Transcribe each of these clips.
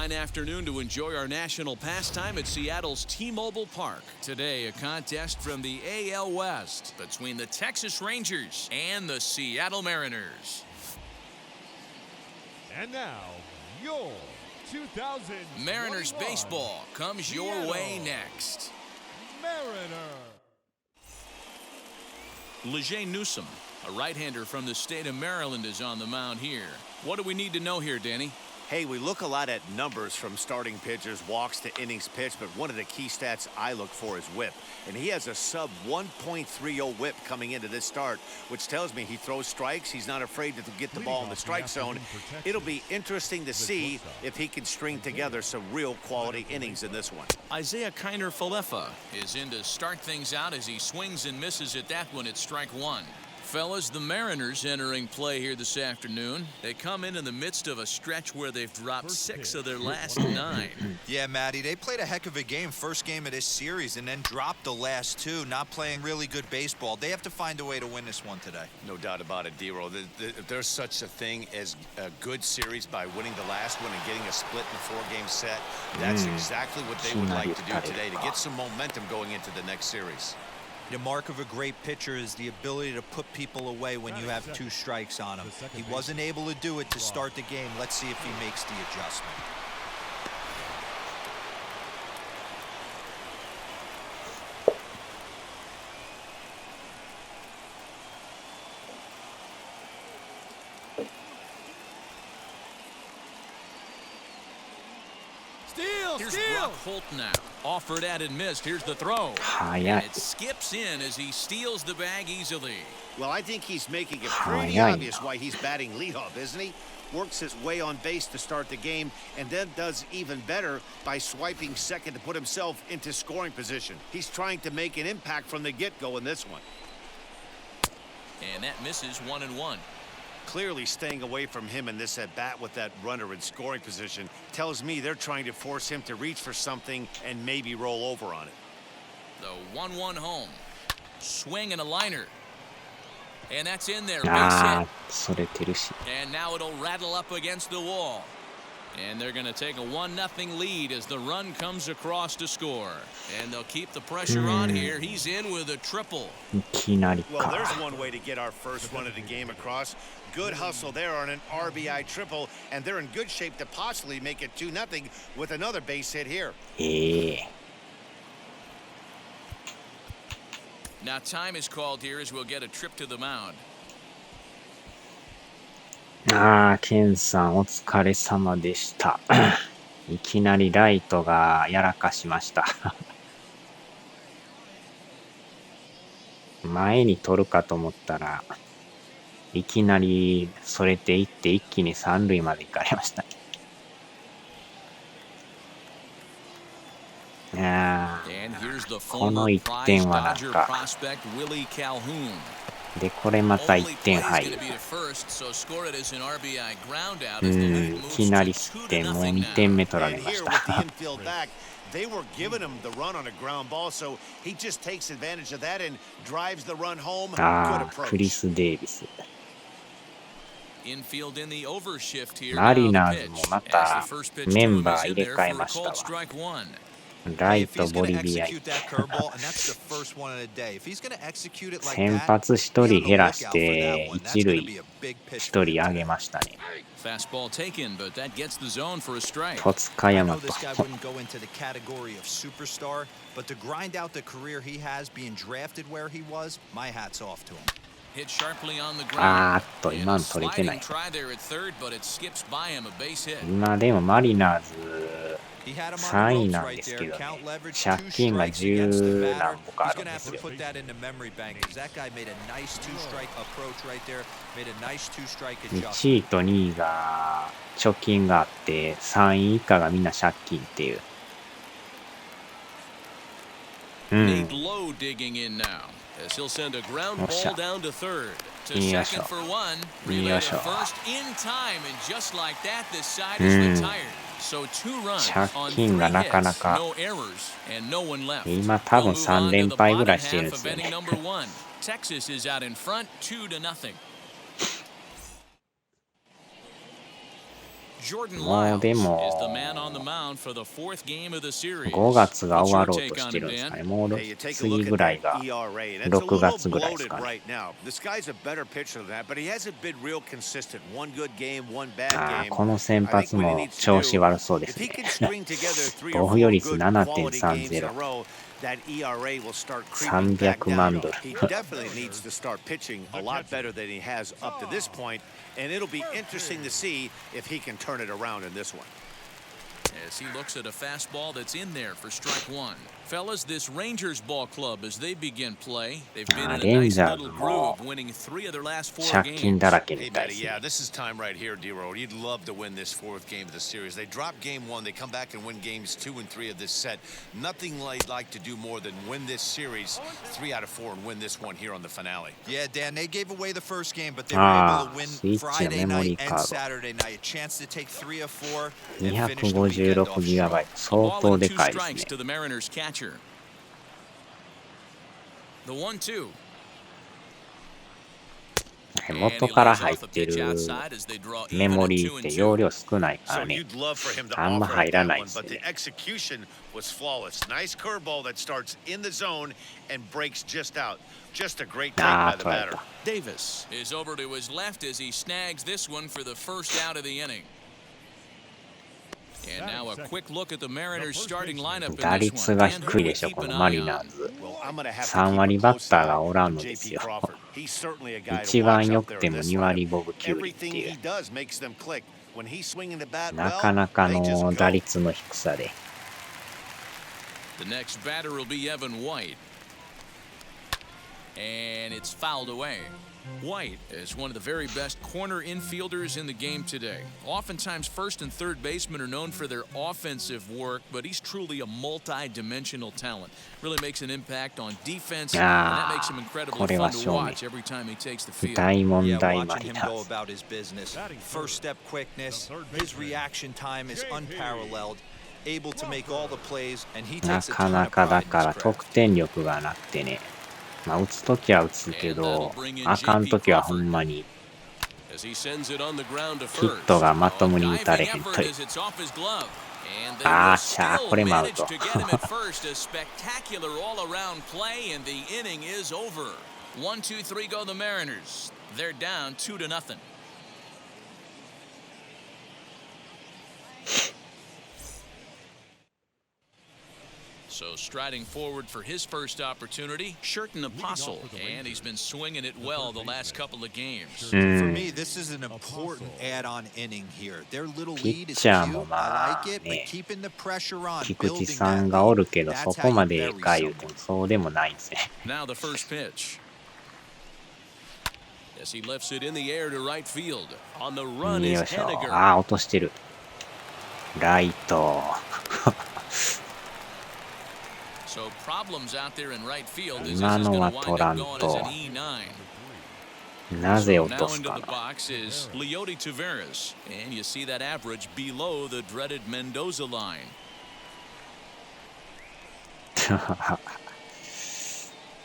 fine afternoon to enjoy our national pastime at Seattle's T-Mobile Park. Today, a contest from the AL West between the Texas Rangers and the Seattle Mariners. And now, your 2000 Mariners baseball comes your way next. Mariner. Lejeune Newsom, a right-hander from the state of Maryland, is on the mound here. What do we need to know here, Danny? Hey, we look a lot at numbers from starting pitchers, walks to innings pitched, but one of the key stats I look for is whip. And he has a sub 1.30 whip coming into this start, which tells me he throws strikes. He's not afraid to get the ball in the strike zone. It'll be interesting to see if he can string together some real quality innings in this one. Isaiah Kiner-Falefa is in to start things out as he swings and misses at that one at strike one. Fellas, the Mariners entering play here this afternoon. They come in the midst of a stretch where they've dropped 6 of their last 9. Yeah, Matty, they played a heck of a game first game of this series and then dropped the last 2, not playing really good baseball. They have to find a way to win this one today. No doubt about it, D-Roll. There's such a thing as a good series by winning the last one and getting a split in a 4-game set. That's exactly what they would like to do today to get some momentum going into the next series. The mark of a great pitcher is the ability to put people away when you have 2 strikes on him. He wasn't able to do it to start the game. Let's see if he makes the adjustment. Here's Brock Holt now. Offered at and missed. Here's the throw. And it skips in as he steals the bag easily. Well, I think he's making it pretty obvious why he's batting leadoff, isn't he? Works his way on base to start the game and then does even better by swiping second to put himself into scoring position. He's trying to make an impact from the get-go in this one. And that misses 1-1. Clearly staying away from him in this at-bat with that runner in scoring position tells me they're trying to force him to reach for something and maybe roll over on it. The 1-1 home. Swing and a liner. And that's in there. Base hit. And now it'll rattle up against the wall. And they're going to take a 1-0 lead as the run comes across to score. And they'll keep the pressure on here. He's in with a triple. Well, there's one way to get our first run of the game across. Good hustle there on an RBI triple, and they're in good shape to possibly make it 2-0 with another base hit here. Now time is called here as we'll get a trip to the mound. ケンさんお疲れ様でした。いきなりライトがやらかしました。前に取るかと思ったらいきなりそれていって一気に三塁まで行かれました。この1点はなんかでこれまた1点入る。いきなり吸ってもう2点目取られました。They were giving him the run on a ground ball, so he just takes advantage of that and drives the run home. Good approach. クリス・デイビス。マリナーズもまたメンバー入れ替えましたわ。ライトボリビア行って先発1人減らして1塁1人上げましたね。戸塚大和。今の取れてない。今でもマリナーズ3位なんですけどね、借金が10何歩かあるんですよ。1位と2位が貯金があって3位以下がみんな借金っていう。He'll send a ground ball down to third. To second for one. Relay to first in time, and just like that, this side is retired. So 2 runs on 3 hits, no errors, and no one left. 今多分3連敗ぐらいしてるんですよね。Texas is out in front, 2-0. もうでも5月が終わろうとしてるんですかね。もう次ぐらいが6月ぐらいですかね。この先発も調子悪そうですね。防御率 7.30。300万ドル。He definitely needs to start pitching a lot better than he has up to this point, and it'll be interesting to see if he can turn it around in this one. As he looks at a fastball that's in there for strike one. Fellas, this Rangers ball club as they begin play, they've been in a nice little groove, winning 3 of their last 4 games. Yeah, this is time right here, D-Road. You'd love to win this 4th game of the series. They drop game 1, they come back and win games 2 and 3 of this set. Nothing like to do more than win this series 3 out of 4 and win this one here on the finale. Yeah, Dan, they gave away the first game, but they were able to win Friday night and Saturday night. A chance to take 3 of 4 and finish the weekend off strong. 相当でかいですね。The 1-2. 元から入ってるメモリーって容量少ないからね。あんま入らないですね。Davis is over to his left as he snags this one for the first out of the inning. And now a quick look at the Mariners starting lineup. 打率が低いでしょ、このマリナーズ。3割バッターがおらんのですよ。一番良くても2割5分9厘っていう。なかなかの打率の低さで。The next batter will be Evan White. And it's fouled away. White is one of the very best corner infielders in the game today. Oftentimes, first and third basemen are known for their offensive work, but he's truly a multi-dimensional talent. Really makes an impact on defense, and that makes him incredibly fun to watch every time he takes the field. Yeah, watching him go about his business. First step quickness, his reaction time is unparalleled. Able to make all the plays, and he takes a ton of pride in his craft. なかなかだから得点力がなくてね。まあ打つときは打つけど、あかんときはほんまにヒットがまともに打たれへんという。あーしゃー、これもアウト。So striding forward for his first opportunity, Sherton Apostle, and he's been swinging it well the last couple of games. For me, this is an important add-on inning here. Their little lead is cute. I like it, but keeping the pressure on, 菊池さんがおるけど、そこまでか言うてもそうでもないんですね。Now the first pitch. As he lifts it in the air to right field. On the run is Henniger. ああ、落としてる。ライト。So problems out there in right field. 今のは取らんと。なぜ落とすかな。Leody Taveras, and you see that average below the dreaded Mendoza line.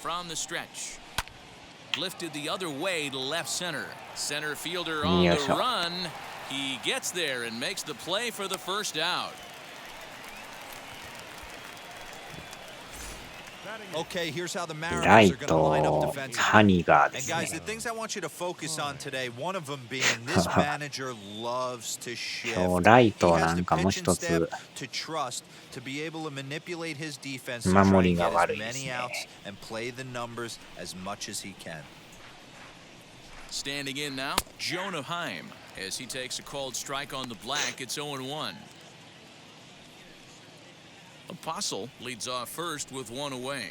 From the stretch. Lifted the other way to left center. Center fielder on the run. He gets there and makes the play for the first out. Okay, here's how the Mariners are going to line up defensively. And guys, the things I want you to focus on today, one of them being this manager loves to shift. He has the pitching staff to trust to be able to manipulate his defense to try and get as many outs and play the numbers as much as he can. Standing in now, Jonah Heim, as he takes a called strike on the black. It's 0-1. Apostle leads off first with one away.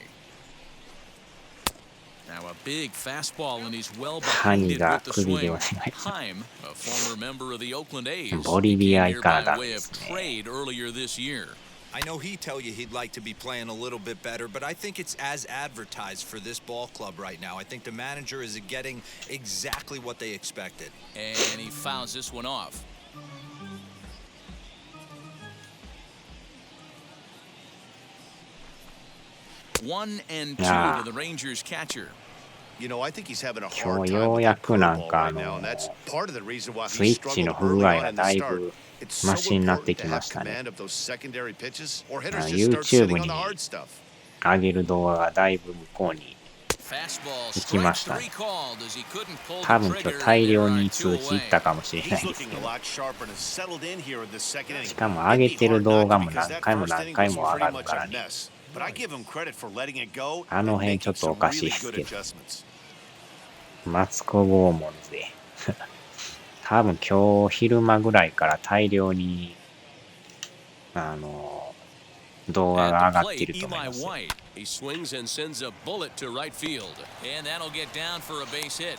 Now a big fastball, and he's well behind it with the swing. Heim, a former member of the Oakland A's, came here by way of trade earlier this year. I know he'd tell you he'd like to be playing a little bit better, but I think it's as advertised for this ball club right now. I think the manager is getting exactly what they expected. And he fouls this one off. 1-2 to the Rangers catcher. You know, I think he's having a 今 hard 日 time よう with や that くなん curveball か right now, and that's part of the reason why スイ he ッチの struggled 不具 early 合 on が in the だい start. ぶマシになってきましたね。YouTube に上げる動画がだいぶ向こうに行きましたね。多分今日大量に通知いったかもしれないですけど。しかも上げてる動画も何回も何回も上がるからね。あの辺ちょっとおかしいですけど。マツコ拷問で。多分今日昼間ぐらいから大量に動画が上がっていると思います。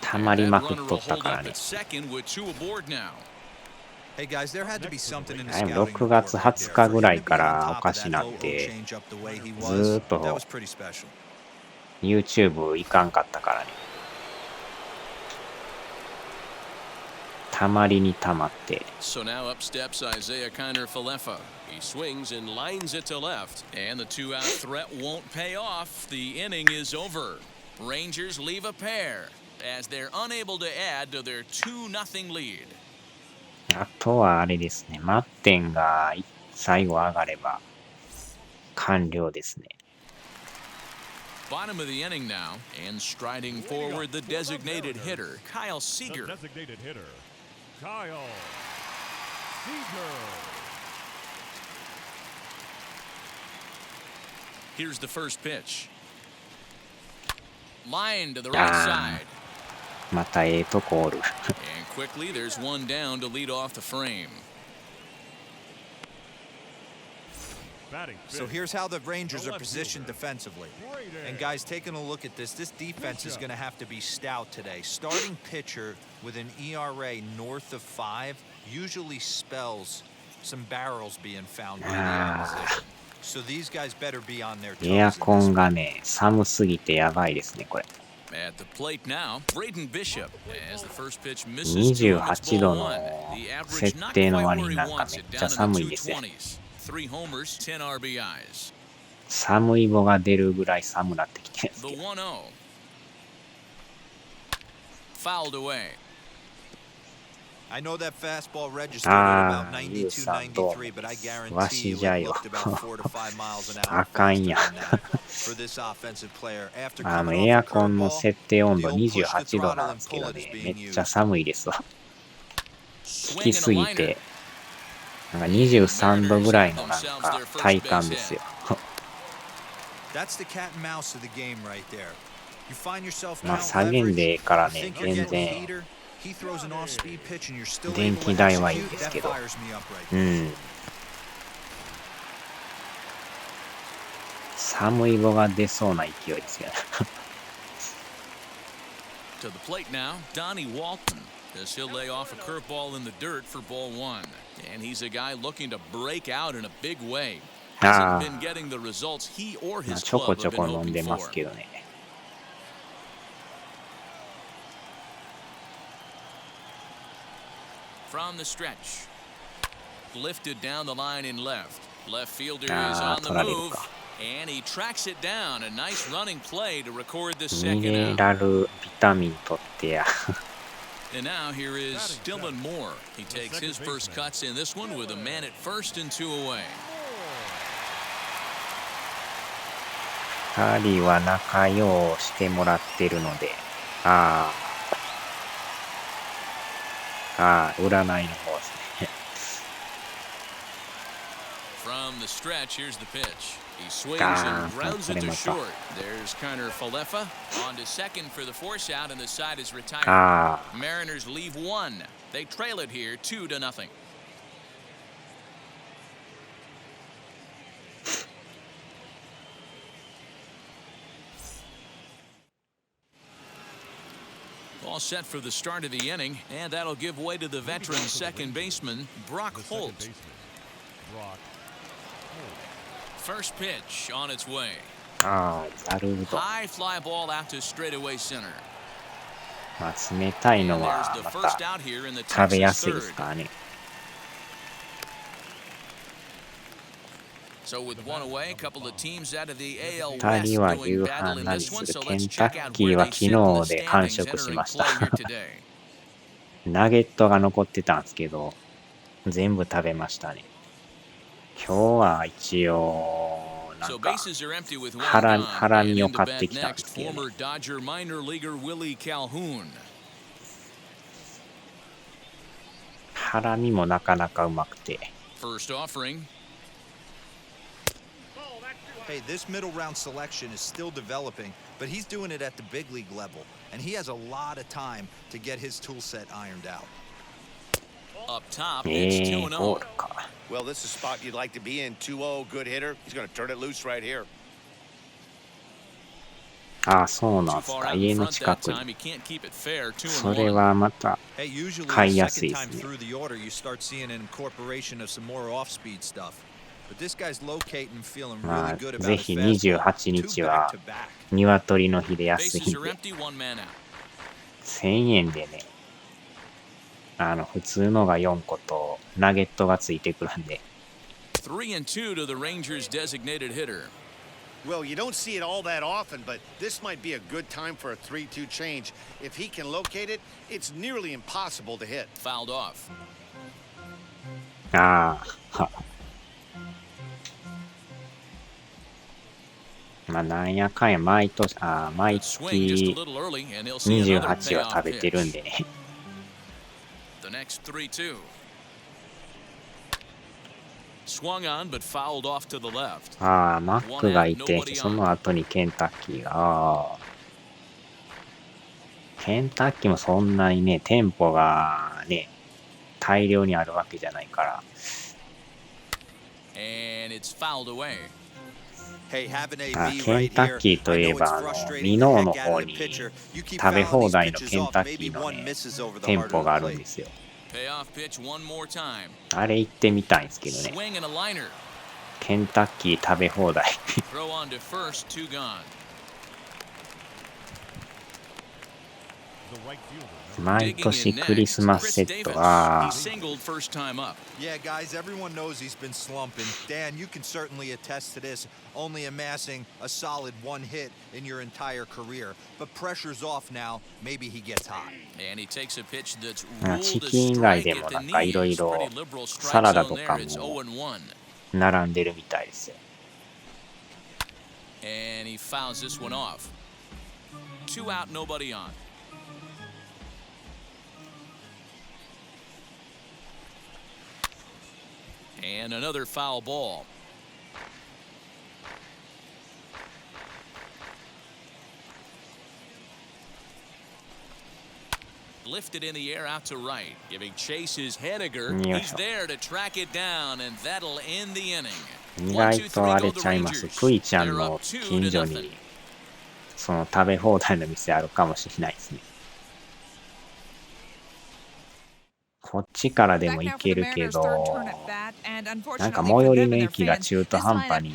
たまりまくっとったからね。6月20日ぐらいからおかしなって、ずーっと YouTube 行かんかったからね。たまりにたまって。He swings and lines it to left, and the two-out threat won't pay off. The inning is over. Rangers leave a pair as they're unable to add to their 2-0 lead. あとはあれですね。マッテンが最後上がれば完了ですね。Bottom of the inning now, and striding forward the designated hitter, Kyle Seager. Designated hitter, Kyle Seager. Here's the first pitch. Line to the right side. またとこおる。And quickly there's one down to lead off the frame. So here's how the Rangers are positioned defensively. And guys, taking a look at this defense is going to have to be stout today. Starting pitcher with an ERA north of 5 usually spells some barrels being found by the opposition. So these guys better be on their toes. エアコンがね、寒すぎてやばいですね、これ。At the plate now, Braden Bishop as the first pitch misses 28度の設定の割になんかめっちゃ寒いですよ。3 homers, 10 RBIs. 寒い棒が出るぐらい寒なってきてるんですけ The ど。1-0. Fouled away. I know that fastball registered at about 92, 93, but I guarantee you it looked about 4 to 5 miles an hour faster than that for this offensive player. After coming エア off コ the ンの curveball, 設定温 the 度 old push the 28度な throttle んですけど and pull ね、 is め being っちゃ used. 寒いですわ。効 Swing き and す a ぎ liner. て、なんか23度ぐらいのなんか体感ですよ。That's the cat and mouse of the game right there. You find yourself まあ now 下げんで leveraged, から you ね、 think you're 全 getting 然 heater, he throws an off-speed pitch and you're still 電 able 気 to 代はいいん execute. です That けど。 fires me up right う there. ん。寒い棒が出そうな勢いですよね。To the plate now, Donnie Walton, as he'll lay off a curveball in the dirt for ball 1. And he's a guy looking to break out in a big way. Hasn't been getting the results he or まあ his ちょこ club ちょ have こ been 飲んで hoping ます for. けどね。From the stretch. Lifted down the line in left. Left fielder is on the 取られる move. か。 And he tracks it down. A nice running play to record the ミ second ネ out. ラルビタミン取ってや。 And now here is Dylan Moore. He takes his first cuts in this one with a man at first and 2 away. 2人は仲良うしてもらってるので、占いの方ですね。From the stretch, here's the pitch. He swings and grounds it to short. There's Connor Falefa on to second for the force out, and the side is retired. Mariners leave 1. They trail it here 2-0. All set for the start of the inning, and that'll give way to the veteran second baseman, Brock Holt. First pitch on its way. なるほど。 High fly ball out to straightaway center. まあ冷たい And の there's は the ま first た out here in the 食べや Texas すいです third. からね。 So with one away, a couple of teams out of the AL 2 West 人は doing 夕 battle 飯 in 何 this one. する So ケン let's タ check ッ out キー where は they 昨 sit in 日 the で完 standings 食し entering ました。 play here today. ナゲットが残ってたんですけど、全部食べましたね。今日は一応なんかハラミを買ってきたんですけどね。ハラミもなかなかうまくて。Hey, this middle round selection is still developing, but he's doing it at the big league level, and he has a lot of time to get his tool set ironed out. Up top, it's 2-0. Well, this is a spot you'd like to be in. 2-0, good hitter. He's going to turn it loose right here. ああ、そうなんですか。家の近くに。それはまた買いやすいですね。まあ、ぜひ28日は鶏の日で安いんで、1000円でね、普通のが4個とナゲットがついてくるんで。3-2 to the Rangers' designated hitter. Well, you don't see it all that often, but this might be a good time for a 3-2 change. If he can locate it, it's nearly impossible to hit. Fouled off. ああ。まあ、なんやかんや毎月28は食べてるんでね。The next 3-2. Swung on, but fouled off to the left. ああ、マックがいて、その後にケンタッキーが。ああ。ケンタッキーもそんなにね、店舗がね、大量にあるわけじゃないから。And it's fouled away. ケンタッキーといえば、ミノーの方に食べ放題のケンタッキーのね、店舗があるんですよ。あれ行ってみたいんですけどね。ケンタッキー食べ放題。毎年クリスマスセットは。Yeah, guys, everyone knows he's been slumping. Dan, you can certainly attest to this, only amassing a solid one hit in your entire career. But pressure's off now. Maybe he gets hot. And he takes a pitch that's チキン以外でもなんかいろいろサラダとかも並んでるみたいですよ。And he fouls this one off. 2 out, nobody on. And another foul ball. Lifted in the air out to right, giving chase is Henniger. He's there to track it down, and that'll end the inning. 意外とあれちゃいます。クイちゃんの近所にその食べ放題の店あるかもしれないですね。こっちからでも行けるけど、なんか最寄りの駅が中途半端に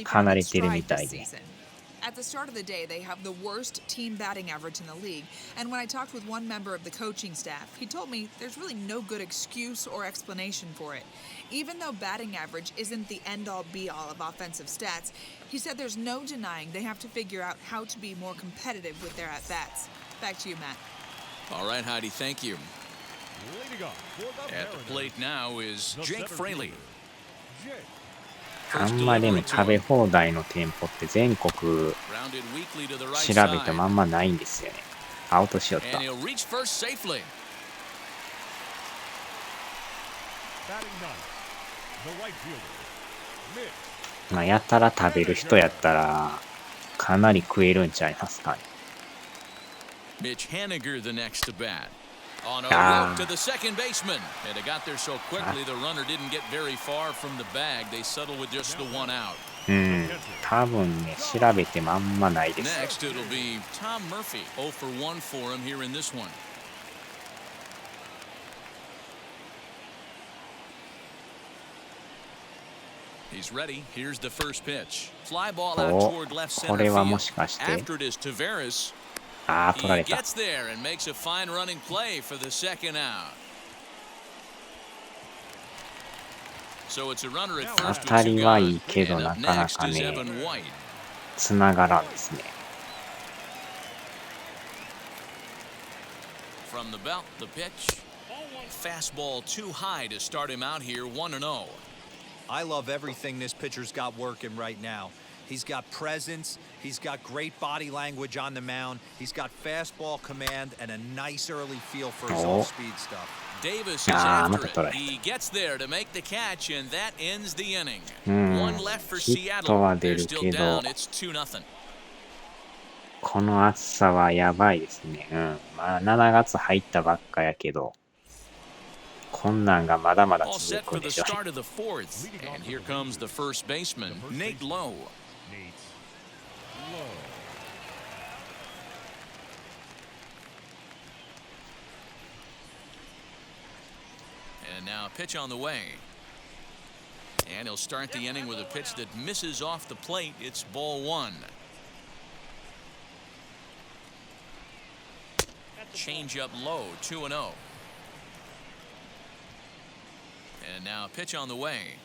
離れてるみたいで。At the start of the day, they have the worst team batting average in the league. And when I talked with one member of the coaching staff, he told me there's really no good excuse or explanation for it. Even though batting average isn't the end-all be-all of offensive stats, he said there's no denying they have to figure out how to be more competitive with their at-bats. Back to you, Matt. All right, Heidi, thank you. At the plate now is Jake Fraley. あんまでも食べ放題の店舗って全国調べてもあんまないんですよね。アウトしよった。まあやたら食べる人やったらかなり食えるんちゃいますかね。Mitch Henniger the next to bat. On a rope to the second baseman. And it got there so quickly the runner didn't get very far from the bag. They settled with just the 1 out. 多分ね、調べてもあんまないです。Next it'll be Tom Murphy. 0 for 1 for him here in this one. He's ready. Here's the first pitch. Fly ball out toward left center field. After it is Tavares. He gets there and makes a fine running play for the second out. So it's a runner at first. 当たりはいいけどなかなかね、つながらんですね。From the belt, the pitch. Fastball too high to start him out here 1-0. I love everything this pitcher's got working right now. He's got presence, he's got great body language on the mound, he's got fastball command and a nice early feel for his off-speed stuff. Davis is after it. He gets there to make the catch, and that ends the inning. One left for Seattle. They're still down. It's 2-0. この暑さはやばいですね。まあ7月入ったばっかやけど、こんなんがまだまだ続くんでしょう。And here comes the first baseman, Nate Lowe. And now a pitch on the way. And he'll start the inning with a pitch that misses off the plate. It's ball one. Change up low, 2-0. And now a pitch on the way.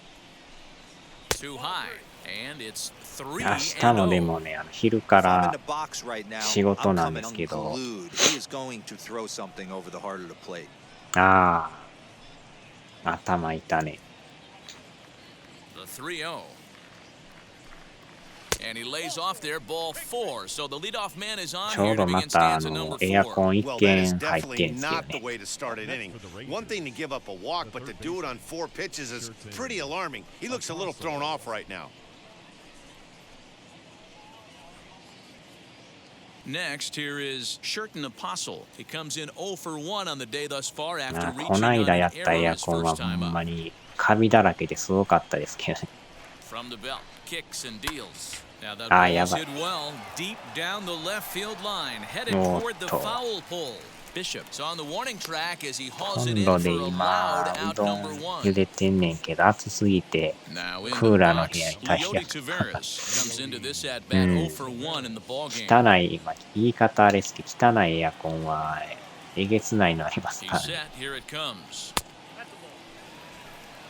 Too high. And it's 3-0. 明日もでもね、昼から仕事なんですけど。ああ、頭痛ね。The 3-0. And he lays off there, ball 4. So the leadoff man is on ちょう here ど to ま begin た stanza number エア 4. コン一 Well, that 件 is 入って definitely んすよ not the ね。 way to start an inning. One thing to give up a walk, but to do it on 4 pitches is pretty alarming. He looks a little thrown off right now. Next, here is Sherton Apostle. He comes in 0 for 1 on the day thus far after こ reaching の on 間や an ったエ error ア his コンは first ほ time ん up. まにカビだらけですごかったですけどね。From the belt, kicks and deals. Now that ああ、や ball's ばい。 hit well, deep down the left field line, headed toward the foul pole. Bishop's on the warning track as he hauls it コン in ロ for で a 今 loud う out どん number 茹 1. でてんねんけど暑すぎて Now ク into ー the ラーの部屋 box, に大 Leody 変 Taveras comes into this at bat 0 for 1 in the ball game. 汚い、まあ、言い方あれですけど汚いエアコンはえげつないのあります He's からね。 set. Here it comes.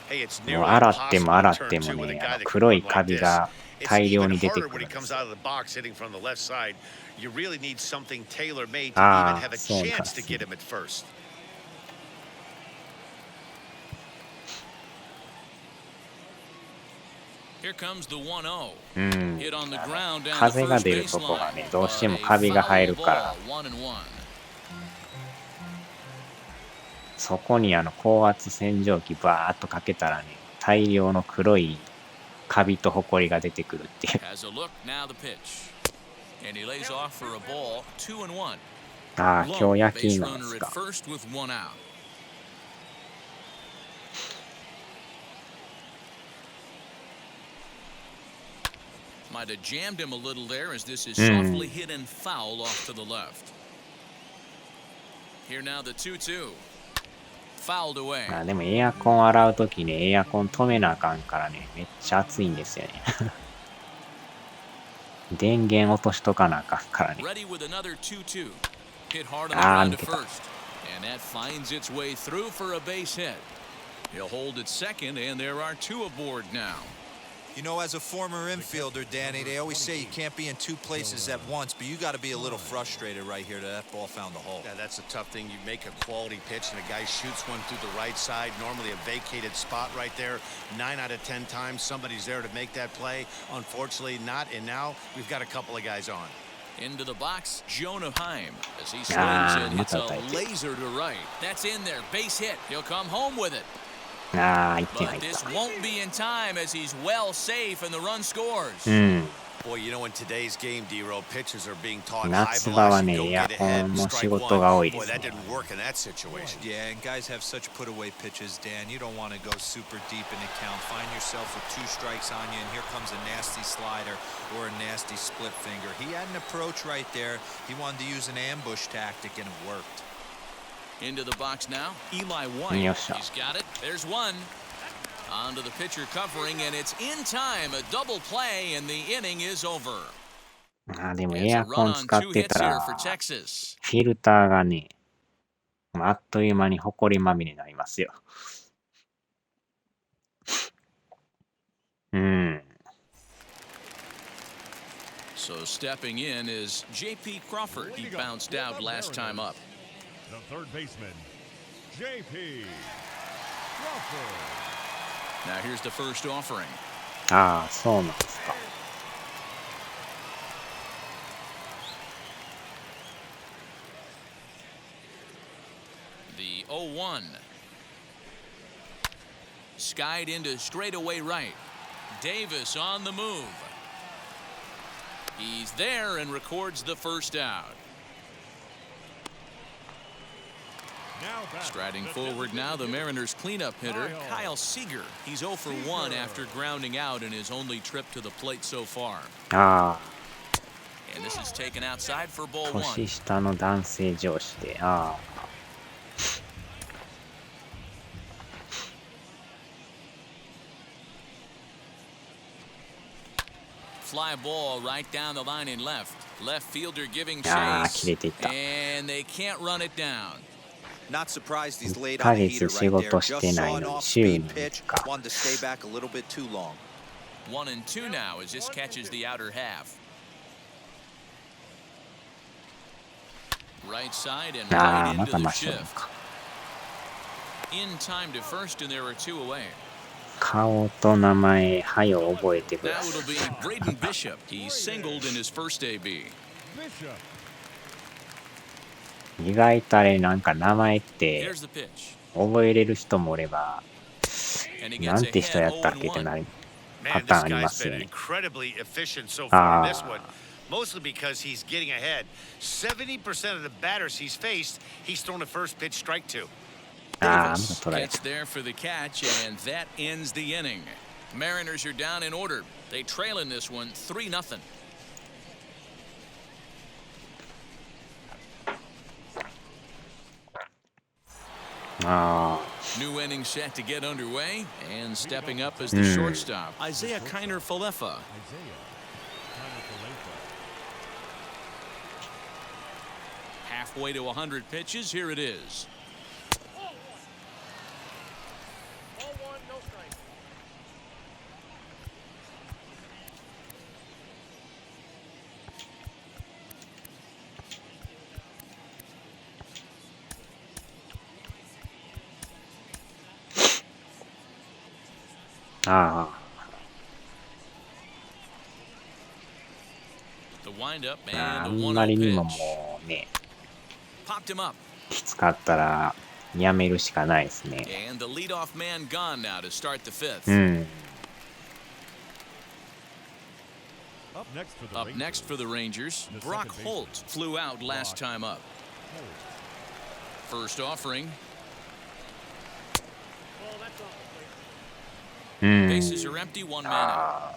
Hey, it's もう nearly 洗っても impossible 洗 to って turn も to with a ね guy that can 黒い run like カビ this. が It's 大量 even に出て harder く when る he んです comes よ。 out of the box hitting from the left side. You really need something tailor-made to even ああ、 have a そうなんで chance す to ね。 get him at first. Here comes the 1-0. うん。 Hit on the ground down the 風が first 出るとこが baseline. ね、どうしても A カビが入る foul から、 ball, 1-1. そこに高圧洗浄機バーっとかけたらね、大量の黒いカビとホコリが出てくるっていう。 Has a look, now the pitch. And he lays off for a ball, 2-1. ああ、今日夜 Base 勤なんで runner す at か。 first with 1 out. Might have jammed him a little there as this is softly hit and foul off to the left. Here now the 2-2. Fouled away. あでもエアコン洗うときね、エアコン止めなあかんからね、めっちゃ暑いんですよね。電源落としとかなあかんからね。 Ready with another 2-2. Hit hard on the ああ、 ground 抜 to けた。 first. And that finds its way through for a base hit. He'll hold at second, and there are 2 aboard now. You know, as a former infielder, Danny, they always say you can't be in 2 places at once, but you got to be a little frustrated right here that ball found the hole. Yeah, that's a tough thing. You make a quality pitch and a guy shoots one through the right side, normally a vacated spot right there. 9 out of 10 times somebody's there to make that play. Unfortunately not, and now we've got a couple of guys on. Into the box, Jonah Heim as he swings and hits a laser to right. That's in there, base hit. He'll come home with it. ああ、1点 But 入っ this た。 won't be in time as he's well safe and the run scores. うん。 Boy, you know, in today's game, D-Row, pitchers are being taught high 夏場は velocity, ね、 go エア get コ ahead, ンの仕 strike 事が one. 多いで Boy, す that ね。 didn't work in that situation. Yeah, and guys have such put-away pitches, Dan. You don't want to go super deep in the count. Find yourself with 2 strikes on you, and here comes a nasty slider or a nasty split finger. He had an approach right there. He wanted to use an ambush tactic, and it worked. Into the box now, Eli White. He's got it. There's one. Onto the pitcher covering, and it's in time. A double play, and the inning is over. あでもエアコン使ってたら、フ Texas. ィルターがね、あっという間にホコリまみれになりますよ。うん。So stepping in is J.P. Crawford. He bounced out last time up. The third baseman, JP. Now here's the first offering. ああ、そうなんですか。The 0-1. Skied into straightaway right. Davis on the move. He's there and records the first out. Striding forward now, the Mariners' cleanup hitter, Kyle Seager. He's 0 for 1 after grounding out in his only trip to the plate so far. あ And this is taken outside for あ、 ball 年 1. 下の男性上司で、ああ。Fly ball right down the line in left. Left fielder giving ああ、 chase. 切れていった。 And they can't run it down. Not surprised he's 1 laid ヶ on a 月 heater 仕 right there. 事し Just てな saw い an のに週に off-speed pitch. 3日。 Wanted to stay back a little bit too long. 1 and 2 now as this catches the outer half. Right side and あ right あ、ま into た the 真正面 shift. か。 In time to first, and there are 2 away. 顔と名前、はよ覚えてく Now ださ it'll be Braden Bishop. He singled in his first AB. Bishop. い。意外とあれ、なんか名前って Here's the pitch. 覚えれる人もおれば、 And he な gets んて人 ahead やったっ 0けって and な 1. る Man, パ this ターンありま guy's すよ been ね。 incredibly efficient so far in this Ah. one, mostly because he's getting ahead. 70% of the batters he's faced, he's thrown a first pitch strike to. ああ、ま Davis た取られ gets た。 there for the catch, and that ends the inning. Mariners are down in order. They trail in this one 3-0. あ New inning set to get underway, and stepping up as the shortstop, Isaiah Kiner-Falefa. Halfway to 100 pitches, here it is.あ、あ The windup あ、あ and the んまり 1-0 にも pitch. もうね、 Popped him up, きつかったらやめるしかないですね。 and the leadoff man gone now to start the 5th. うん。 Up next for the Up Rangers. next for the Rangers, The Brock second Holt baseman. flew out last time up. First offering, うん。 bases are empty, 1 man out.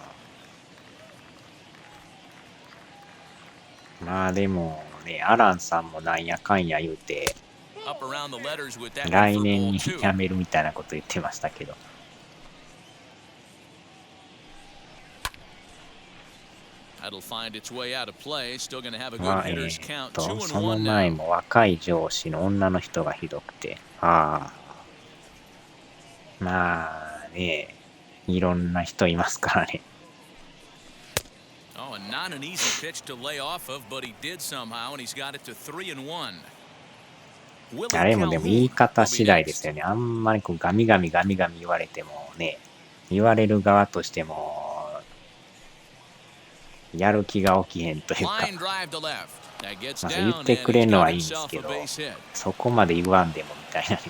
まあでもね、アランさんもなんやかんや言うて、 Up around the letters with that 来 one for 年 ball に 2. 辞めるみたいなこと言ってましたけど。 That'll find its way out of play. Still going to have a ま good あhitter's count. 2そ and の 1前 now. も若い上司の女の人がひどくて、ああ。まあね、いろんな人いますからね。 Oh, and not an easy pitch to lay off of, but he did somehow, and he's got it to 3 and 1. Willie あれもでも言い Calhoun 方 will 次 be 第で next. すよね。あんまりこうガミガミ言われてもね、言われる側としても、やる気が起きへんというか、 Line drive to left. That gets まあ言 down, って and くれ he's るの got はいいんです himself け a ど、 base hit. そこまで言わんでもみたいなね。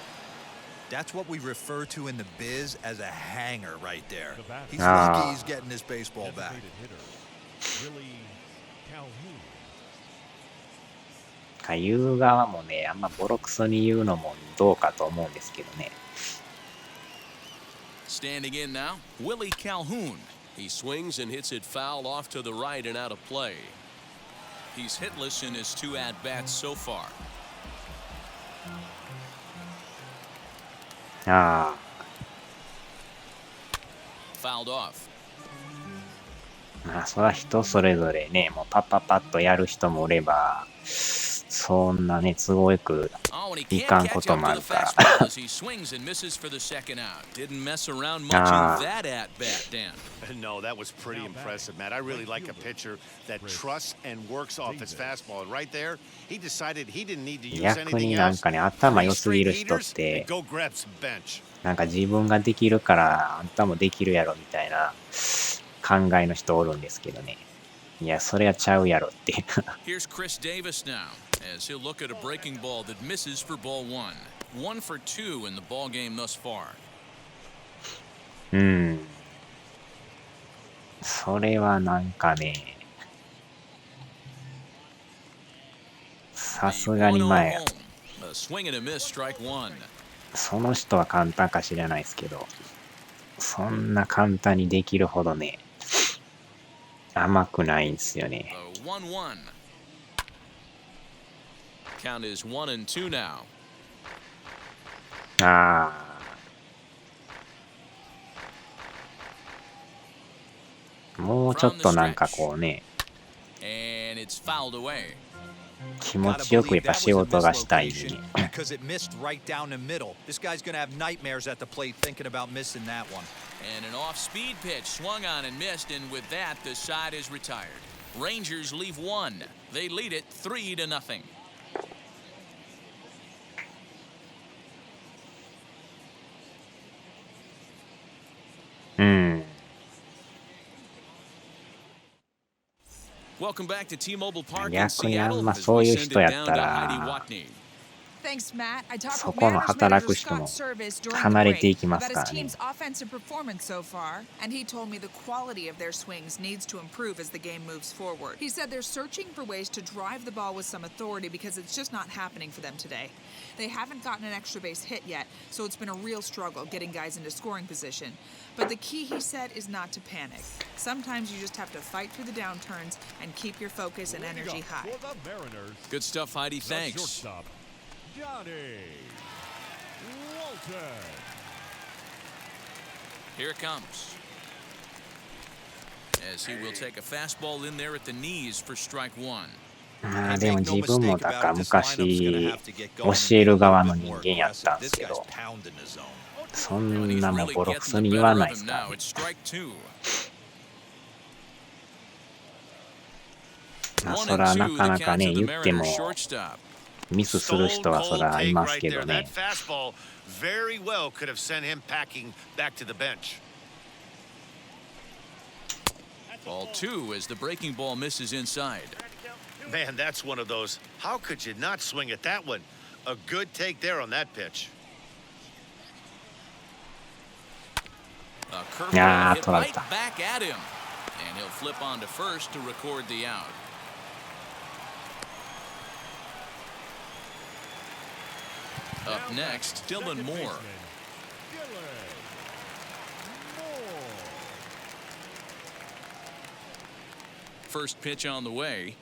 That's what we refer to in the biz as a hanger right there. He's Ah. lucky he's getting his baseball back. Designated hitter, Willie Calhoun. か言う側もね、あんまボロクソに言うのもどうかと思うんですけどね。 Standing in now, Willie Calhoun. He swings and hits it foul off to the right and out of play. He's hitless in his 2 at-bats so far. あ Fouled off. あ、まあそれは人それぞれね、もうパッパッパッとやる人もおれば、そんなね、都合よく Oh, and he い can't かん catch こと up もあ to る the から。 fastball as he swings and misses for the second out. Didn't mess around much in that at bat, Dan. No, that was pretty impressive, Matt. I really like a pitcher that trusts and works off his fastball. And right there, he decided he didn't need to use 逆 anything になん else. かね、頭 Three 良すぎ straight る人っ heaters て and go grab some bench. なんか自分ができるからあんたもできるやろみたいな考えの人おるんですけどね。いや、それはちゃうやろって。Here's Chris Davis now as he'll look at a breaking ball that misses for ball one. 1 for 2 in the ball game thus far. それはなんかね、さすがに前、 A swing and a miss, strike one. その人は簡単か知らないですけど、そんな簡単にできるほどね、甘くないんですよね。1-1. Count is 1 and 2 now. もうちょっとなんかこうね、 And it's fouled away. 気持ちよくやっぱ仕事がしたいのに。 because it missed right down the middle. This guy's going to have nightmares at the plate thinking about missing that one. And an off-speed pitch swung on and missed, and with that, the side is retired. Rangers leave one. They lead it 3-0. うん。 Welcome back to T-Mobile Park in 逆にあ Seattle んま as そう we いう send 人 it やっ down た to Heidi ら、 Watney. Thanks, Matt. I talked そ with この Mariners 働 manager く人 Scott も Service during the 離れてい break きます about か his らね。 team's offensive performance so far, and he told me the quality of their swings needs to improve as the game moves forward. He said they're searching for ways to drive the ball with some authority because it's just not happening for them today. They haven't gotten an extra base hit yet, so it's been a real struggle getting guys into scoring position. But the key, he said, is not to panic. Sometimes you just have to fight through the downturns and keep your focus and energy high. For the Mariners, Good stuff, Heidi. the Thanks. shortstop, Johnny Walton. Here it comes. As he will take a fastball in there at the knees for strike one. まあでも自分もだから昔教える側の人間やったんですけど、そんなもんボロクソに言わないですからね。まあそらなかなかね言ってもミスする人はそらいますけどね。 Very well could have sent him packing back to the bench. Ball two as the breaking ball misses inside. Man, that's one of those. How could you not swing at that one? A good take there on that pitch. A curveball hit right back at him. And he'll flip on to first to record the out. Up next, Dylan Moore. First pitch on the way.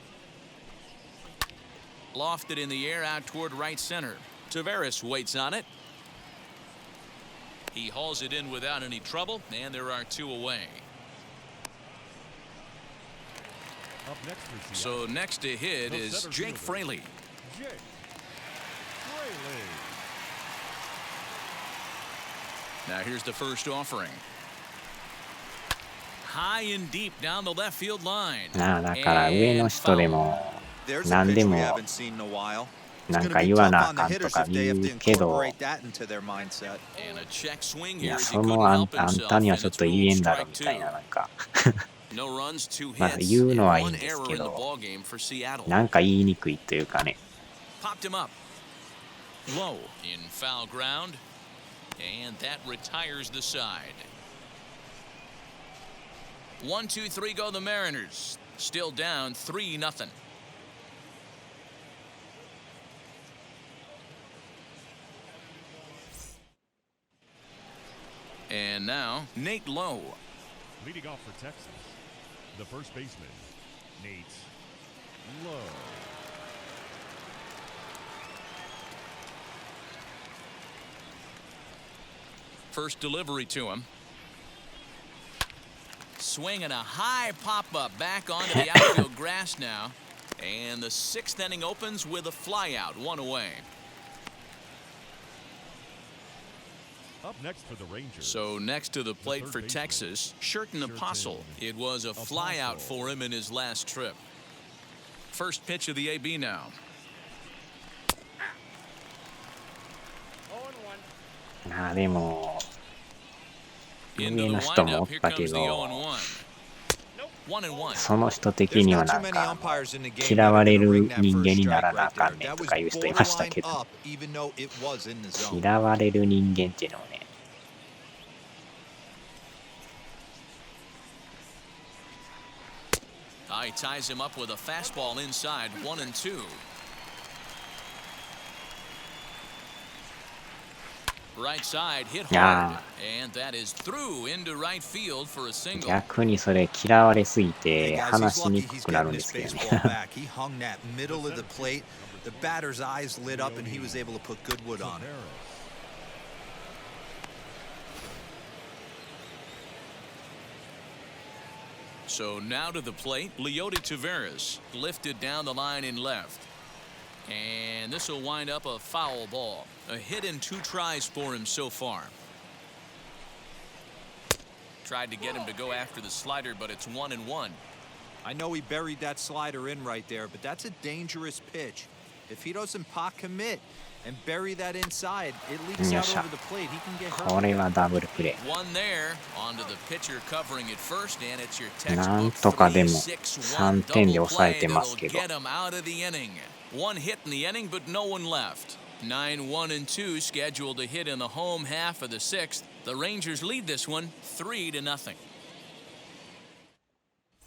Lofted in the air out toward right center. Taveras waits on it. He hauls it in without any trouble, and there are two away. Up next for So next to hit is Jake Fraley. Jake Fraley. Now here's the first offering. High and deep down the left field line. なあだから上の人でも何でもなんか言わなあかんとか言うけど、いやそのあんたにはちょっと言えんだろみたいななんかまあ言うのはいいんですけど、なんか言いにくいというかね。 Popped him up. Low in foul ground. And that retires the side. 1, 2, 3 go the Mariners. Still down 3-0. And now Nate Lowe. Leading off for Texas, the first baseman, Nate Lowe. First delivery to him. Swinging a high pop-up back onto the outfield grass now. And the sixth inning opens with a flyout, one away. Up next for the Rangers. So next to the plate for Texas, Sherton Apostle. It was a flyout for him in his last trip. First pitch of the AB now. でも 上 Into の the 人もおっ windup. Here た comes け the ど 0-1. 1-1. その人的 There's には not な too ん many か umpires in the game 嫌 that わ are れ gonna る ring that 人 first 間にな strike らなあ right か there. んねん That と was か言う人いましたけ borderline ど up, even though it was in the zone. 嫌われる人間っていうのをね He ties him up with a fastball inside, 1-2. Right side hit hard, and that is through into right field for a single. 逆にそれ嫌われすぎ Hey て guys, 話 he's しに lucky く he's くなる getting んで this すけど baseball ね back. He hung that middle of the plate. The batter's eyes lit up, and he was able to put good wood on it. So now to the plate, Leody Taveras lifted down the line in left. And this will wind up a foul ball. A hit in 2 tries for him so far. Tried to get him to go after the slider, but it's 1-1. I know he buried that slider in right there, but that's a dangerous pitch. If he doesn't pot commit and bury that inside, it leaks out over the plate. He can get こ hurt. れはダブルプレ One there onto the pitcher covering it first, and it's your ーな textbook んとかでも 3 3-6-1点で double 抑え play てます that'll けど get him out of the inning. One hit in the inning, but no one left. 9-1-2 scheduled to hit in the home half of the 6th. The Rangers lead this one 3-0.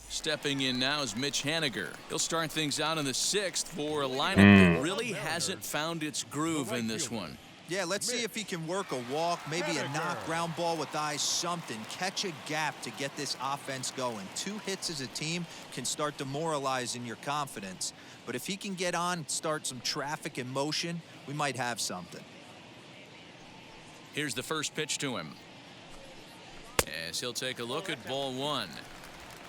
Stepping in now is Mitch Haniger. He'll start things out in the 6th for a lineup that really hasn't found its groove in this one. Yeah, let's see if he can work a walk, maybe a knock, ground ball with eyes, something. Catch a gap to get this offense going. 2 hits as a team can start demoralizing your confidence. But if he can get on, start some traffic in motion, we might have something. Here's the first pitch to him. As he'll take a look at ball 1.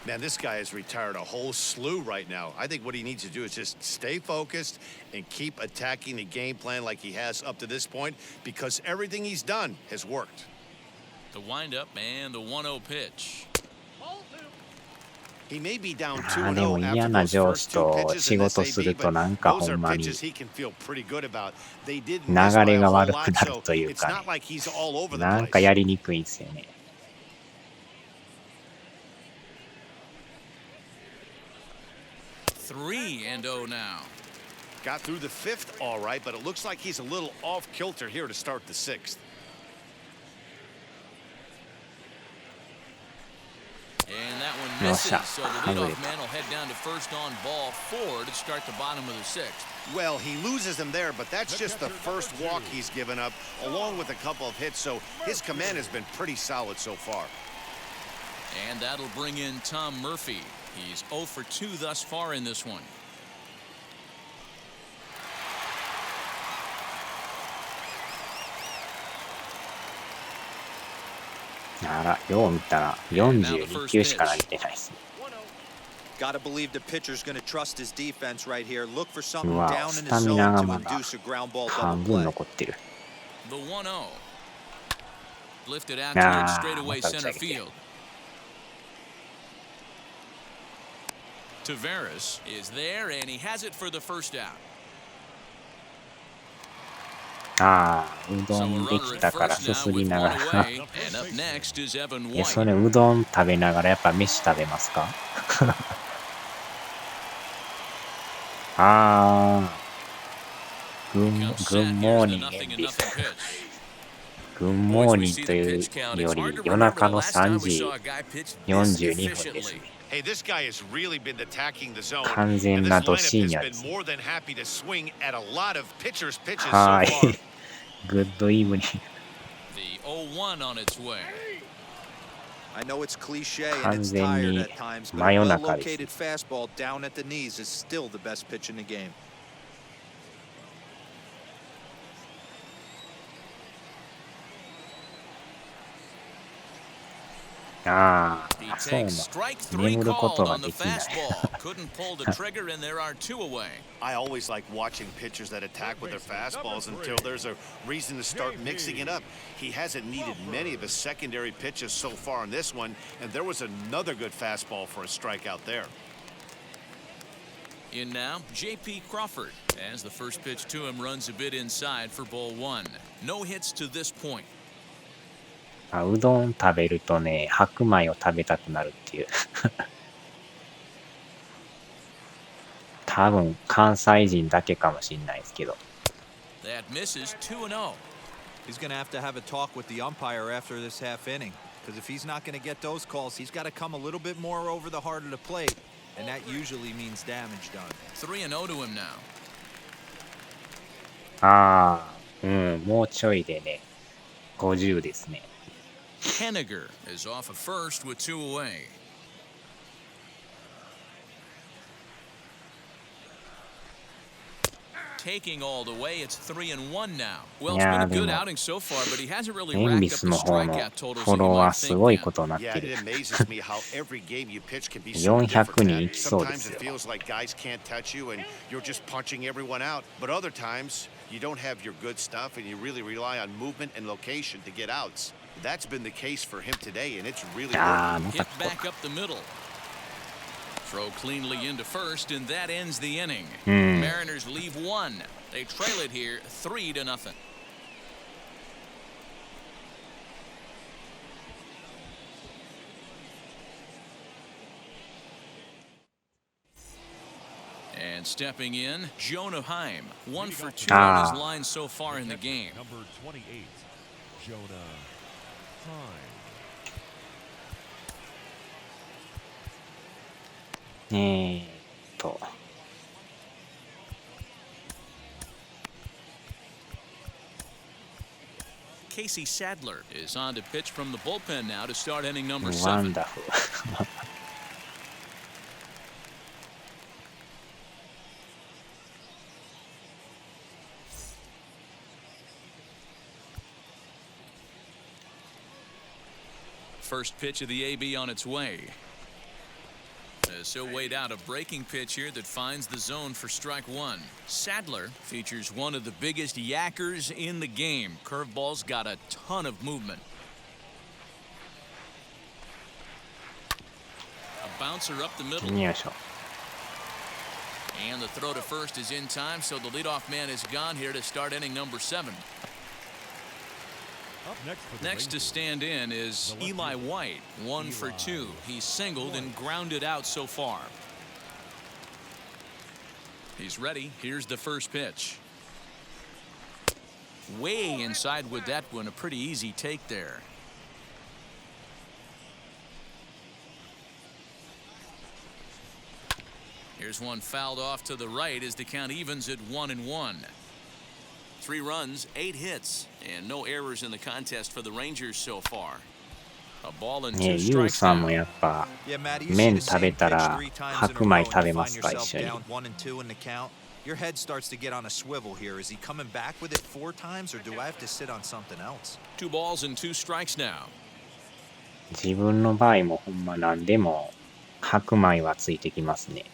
Man, this guy has retired a whole slew right now. I think what he needs to do is just stay focused and keep attacking the game plan like he has up to this point, because everything he's done has worked. The windup and the 1-0 pitch. He may be down あーでも 2-0 嫌 after な those 上 first 司 2と pitches 仕 in 事 this する AB, と but なんか those ほ are んまに pitches he can feel pretty good about. They didn't 流 miss by れ a が whole 悪く lot, なる so という it's か not like he's all over ね the なんか place. やりにくいんですよね 3-0 now. Got through the 5th all right, but it looks like he's a little off kilter here to start the 6th. And that one misses, so the leadoff man will head down to first on ball 4 to start the bottom of the 6th. Well, he loses them there, but that's just the first walk he's given up, along with a couple of hits, so his command has been pretty solid so far. And that'll bring in Tom Murphy. He's 0 for 2 thus far in this one.よう見たら42球しか投げてないですね Gotta believe the pitcher's gonna trust his defense right here. Look for something うわ down ス in タ his ミナ zone が to まだ induce a ground ball double 半分 play. 残ってる The 1-0. Lifted out Ah, towards straightaway that's center okay. field. Taveras is there, and he has it for the first out. ああうど So a んで runner き at たから first すす now り with なが one ら away, and up next is Evan そ White. れうどん食べながらやっぱ飯食べますかああグッ Comes set. モー Here's ニ the ング nothing エン and ビ nothing pitch. グッモーニングというより夜中の3時42分ですね Hey, this guy has really been attacking the zone. 完 And 全 this な lineup ど has 深夜 been です more than happy to swing at a lot of pitchers' pitches so は far. いグッドイブニング The 0-1 on its way. I know it's cliche and 完 it's 全 tired に at times, but 真 a 夜中です well-located fastball down at the knees is still the best pitch in the game. ああ He He takes strike three called on the fastball. Couldn't pull the trigger, and there are two away. I always like watching pitchers that attack with their fastballs until there's a reason to start mixing it up. He hasn't needed many of his secondary pitches so far in this one, and there was another good fastball for a strikeout there. In now, J.P. Crawford, as the first pitch to him runs a bit inside for ball one. No hits to this point. うどん食べるとね、白米を食べたくなるっていう。多分関西人だけかもしれないですけど。That misses 2-0. He's going to have a talk with the umpire after this half inning, because if he's not going to get those calls, he's got to come a little bit more over the heart of the plate, and that usually means damage done. 3-0 to him now. もうちょいでね、50ですね。Henniger is off at first with two away. Taking all the way, it's 3-1 now. Well, it's been a good outing so far, but he hasn't really racked up the strikeout totals that you might think. Yeah, it amazes me how every game you pitch can be so different. Sometimes it feels like guys can't touch you and you're just punching everyone out. But other times, you don't have your good stuff and you really rely on movement and location to get outs. That's been the case for him today, and it's really working. Hit back up the middle. Throw cleanly into first, and that ends the inning. Mariners leave one. They trail it here 3-0. And stepping in, Jonah Heim. 1 for 2 on his line so far in the game. Number 28, Jonah Heim. Casey Sadler is on to pitch from the bullpen now to start inning number 7. Wonderful. First pitch of the AB on its way. So weighed out a breaking pitch here that finds the zone for strike one. Sadler features one of the biggest yackers in the game. Curveball's got a ton of movement. A bouncer up the middle. And the throw to first is in time, so the leadoff man is gone here to start inning number 7. Next to stand in is Eli White, 1 for 2. He's singled and grounded out so far. He's ready. Here's the first pitch. Way inside with that one. A pretty easy take there. Here's one fouled off to the right as the count evens at 1-1. 3 runs, 8 hits, and no errors in the contest for the Rangers so far. A ball and 2 ユウ strikes さんも now. やっぱ麺食べたら白米食べますか一緒に。 Your head starts to get on a swivel here. Is he coming back with it 4 times, or do I have to sit on something else? 2 balls and 2 strikes now. 自分の場合もほんま何でも白米はついてきますね。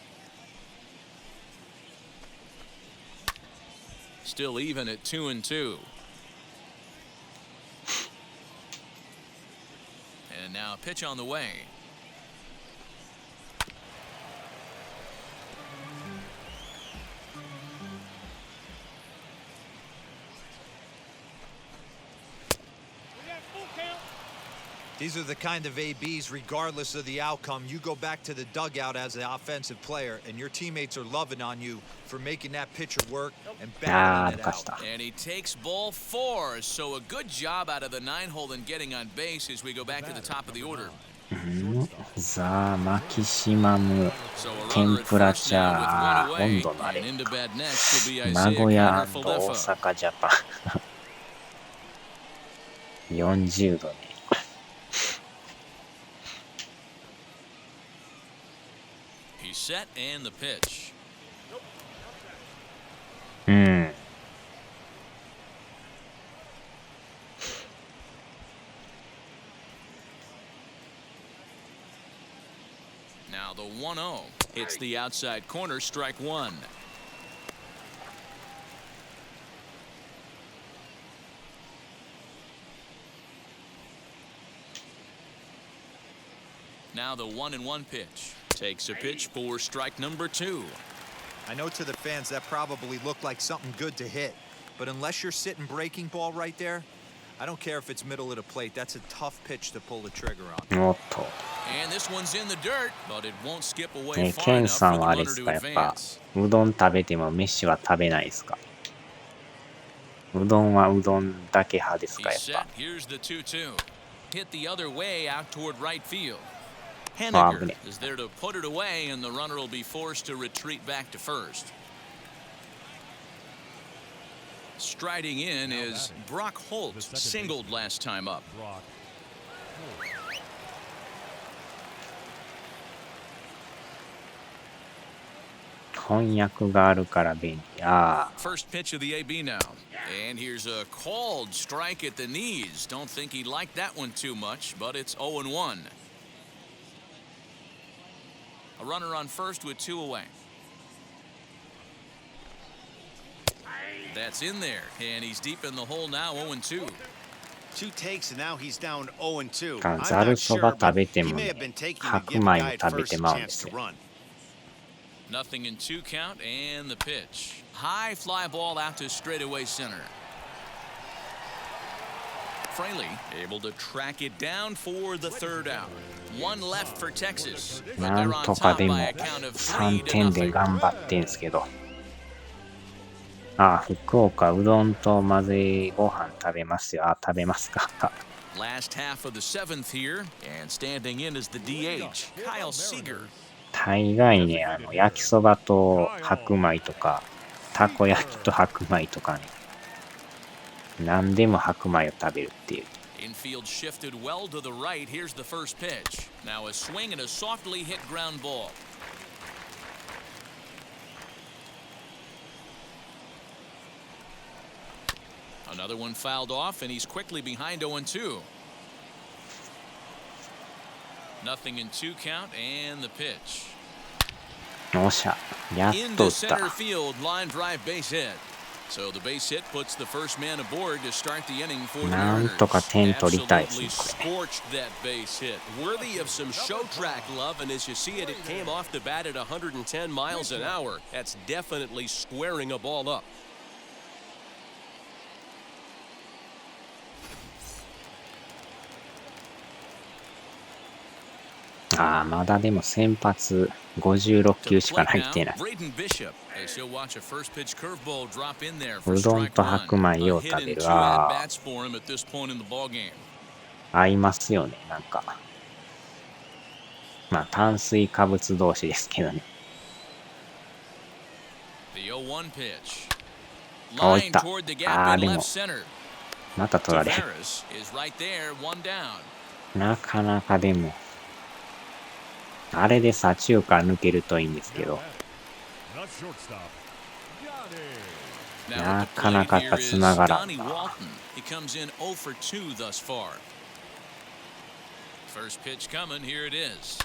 Still even at 2-2. And now a pitch on the way. These are the kind of ABs, regardless of the outcome, you go back to the dugout as the offensive player, and your teammates are loving on you for making that pitcher work and battling it out. And he takes ball 4, so a good job out of the 9-hole and getting on base as we go back to the top of the order. ザ・マキシマムテンプラチャー温度のあれ名古屋と大阪ジャパン40度ね。 Set and the pitch. the 1-0. It's the outside corner, strike one. Now the 1-1 pitch. Takes a pitch for strike number two. I know to the fans that probably looked like something good to hit, but unless you're sitting breaking ball right there, I don't care if it's middle of the plate. That's a tough pitch to pull the trigger on. おっと。And this one's in the dirt, but it won't skip away ケ far ン enough さ for ん the はあれ runner です to か、やっぱ advance. うどん食べても飯は食べないですか。うどんはうどんだけ派ですか、 He's やっ set. Here's the 2-2. Hit the other way out toward right field. 危 Henniger ね is there to put it away, and the runner will be forced to retreat back to first. Striding in is Brock Holt, singled last time up. Brock. 翻訳があるから便利。ああ、 First pitch of the AB now. And here's a called strike at the knees. Don't think he liked that one too much, but it's 0-1. A runner on first with two away. That's in there, and he's deep in the hole now, 0-2. Two takes, and now he's down 0-2. が I'm ざる not そば sure, 食べ but て he も may ね have been taking to 白 give the 米を guy at 食べ first て a まうんで chance す to よ。 run. Nothing in two count, and the pitch. High fly ball out to straightaway center. Fraley able to track it down for the third out. One left for Texas, but な they're ん on とか top でも by a count of 3 3-0. 点で頑張ってんすけど。ああ、福岡うどんと混ぜご飯食べますよ。あ、食べますか。 Last half of the seventh here, and standing in is the DH, Kyle Seager. 大概ね、焼きそばと白米とか、たこ焼きと白米とかね、何でも白米を食べるっていう。Infield shifted well to the right. Here's the first pitch. Now a swing and a softly hit ground ball. Another one fouled off, and he's quickly behind 0-2. Nothing in two count, and the pitch. おっしゃ、やっと打 Into った。 center field, line drive base hit. So the base hit puts the first man aboard to start the inning for the なんとか Mariners. 点取りたいですね、 Absolutely これ。 scorched that base hit. Worthy of some show track love, and as you see it, it came off the bat at 110 miles an hour. That's definitely squaring a ball up. ああ、まだでも先発56球しか入ってない。 Braden Bishop, as he'll watch a first pitch curveball drop in there う for どん strike と one. 白米 A を hit 食 and べ two る。あ at あ、 bats for him at this point in the ball game. 合いますよね、なんか。まあ、炭水化物同士ですけどね。 The 0-1 pitch. あ、い Line った。 toward the あ gap あ、 in でも left center. また取られる。 Tavares is right there, one down. なかなかでも、あれで左中間抜けるといいんですけど、 Not shortstop. Got it. ななかなかつながらんな。 He comes in 0 for 2 thus far. First pitch coming, here it is.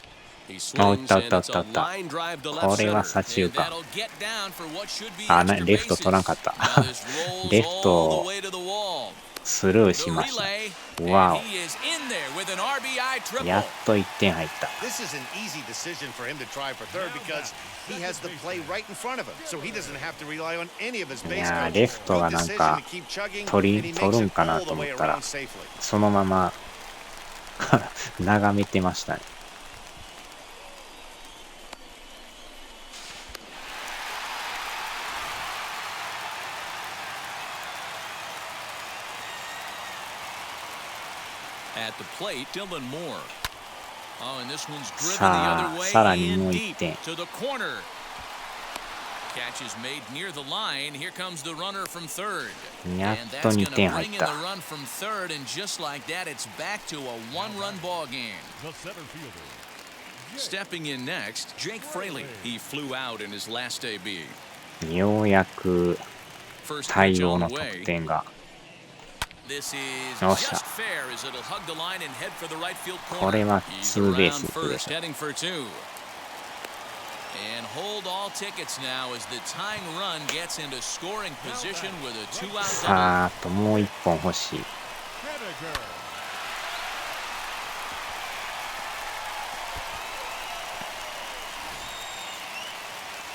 He あ、打っ swings た打っ and た打 it's った a 打った。 line drive to こ left れは center. 左中 And 間。 that'll get down for what should be あ、 extra レフト取らん bases. かった。 Now this rolls レフ all ト the way to the wall. スルー The しました。 relay, わ and he is in there with an RBI お。 triple. やっと1点入った。 This is an easy decision for him to try for third because he has the play right in front of him, so he doesn't have to rely on any of his い base やー、 coaches. レフトが Good なん decision か to keep chugging, 取 and he る makes ん it かな all と the 思 way ったら around safely. そのまま眺めてましたね。At the plate, Dylan Moore. Oh, and this one's driven the さ other あ、 way さらにも in う1 deep 点。 to the corner. Catch is made near the line. Here comes the runner from third. やっ And と that's 2 going to 点入 bring っ in た。 the run from third, and just like that, it's back to a one-run ball game. The center fielder. Stepping in next, Jake Fraley. He flew out in his last AB. ようやく First 大 pitch 量 on の the 得 way. 点が。 This is よっしゃ。 just fair as it'll hug the line and head for the right field これ corner. は He's ツーベー around スヒットでし first, た。 heading for two. And hold all tickets now as the tying run gets into scoring position with a 2-out double. さあ、あともう一本欲しい。